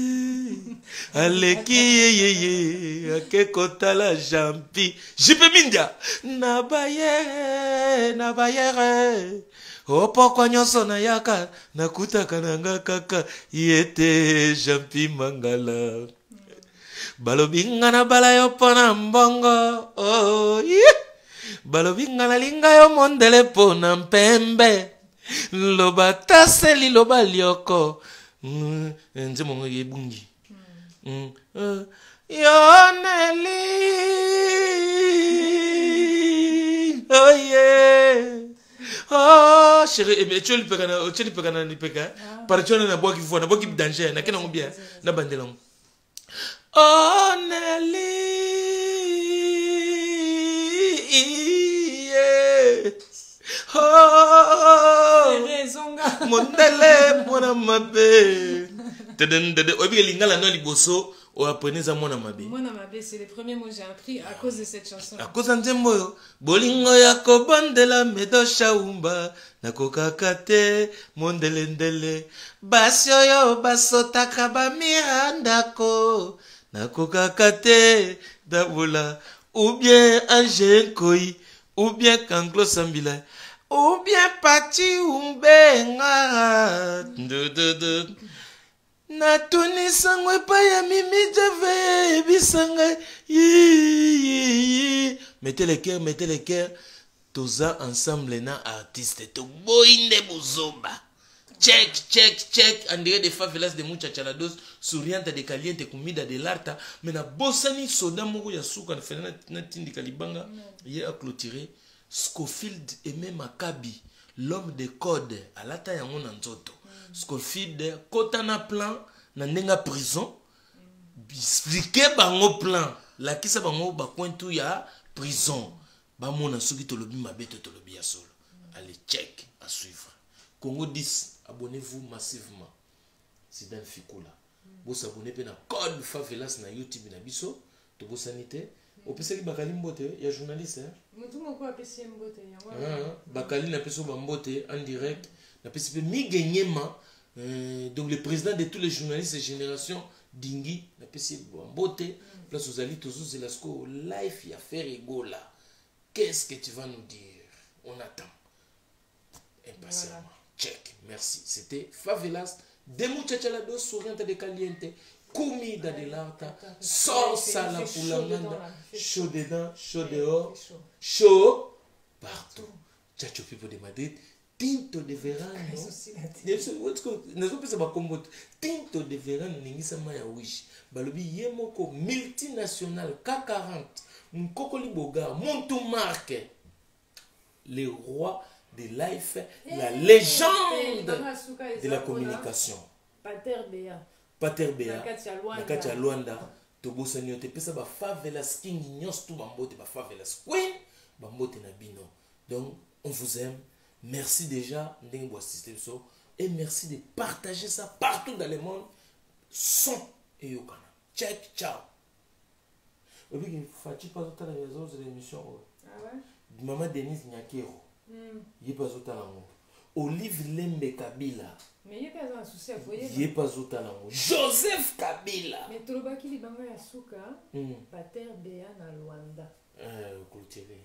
ye Akeko tala jampi Jipe mindia Nabayere Opo kwa nyoso na yaka Nakuta kananga kaka Yete jampi mangala Balobinga na bala yopona mbongo Oh yeah balobinga na linga yo mondele pona mpembe loba taseli loba lioko nze mongo yebungi yoneli oh yeah oh chérie tu lui pekana ni peka par tu na boki fo na boki danger na kena ngobia na bandela oh Nelly mondele mwana mabe oyebi lingala no liboso oaprenez za mwana mabe. Mwana mabe, c'est le premier mot que j'ai appris à cause de cette chanson. À cause de nzembo yo bolingo ya kobondela medo shaumba nakokaka te mondelendele basi oyo basotaka bamira ndako nakokaka te dabola ou bien Angé Nkoi ou bien Kanglo Sambila ou bien Pati Umbenga na tuni sangwe pa ya mimi jave bisanga mettez les cœurs toza ensemble na artiste to boinde buzoba check andire de favelas de mucha chalados surianta de caliente comida de larta mena bosani soda moko ya suka na fena na tindi kalibanga ye a clôturer Scofield et même Akabi l'homme de code alata yango na nzoto Scofield kotana plan na ndenga prison expliquer bango plan la kisa bango ba kwentu ya prison ba mona soki tolobi mabeto tolobi ya solo allez check à suivre Congo 10 abonnez-vous massivement c'est dans Fikula vous abonnez pe na code favelas na YouTube na biso to bo sanité opesaki bakali mbote ya journaliste mutu moko apesi mbote yango bakali na peso ba mbote en direct na pesi pe migenyema donc le président de tous les journalistes de génération Dingi na pesi ba mbote place aux alliés tous la sco life ya faire egola qu'est-ce que tu vas nous dire on attend impatiemment voilà. Check merci c'était Favelas de Muchachalados Soriente de Caliente comida de l'arta salsa la pulanganda chaud dedans chaud dehors chaud partout Chacho people de Madrid tinto de verano nazo pesa ba kombo tinto de verano ningisa maya wish balobi yemoko multinational K40 Nkokoli Boga Montou Marque le roi de life la légende de la communication Pater Bea Nakatia Luanda Tobosani Ote pesa ba favelas king nyos tout bambote ba favelas queen bambote na bino donc on vous aime merci déjà et merci de partager ça partout dans le monde son et yokana. check ciao obiki faci pas otala les autres émissions Ah ouais? Maman Denise Nyakero yé pas otala ngo Olive Lembe Kabila Mais il y a un souci à voyer. yé pas otala ngo Joseph Kabila Mais Tolobaki Libanga Yasuka, Pater Béa na Luanda. cultivé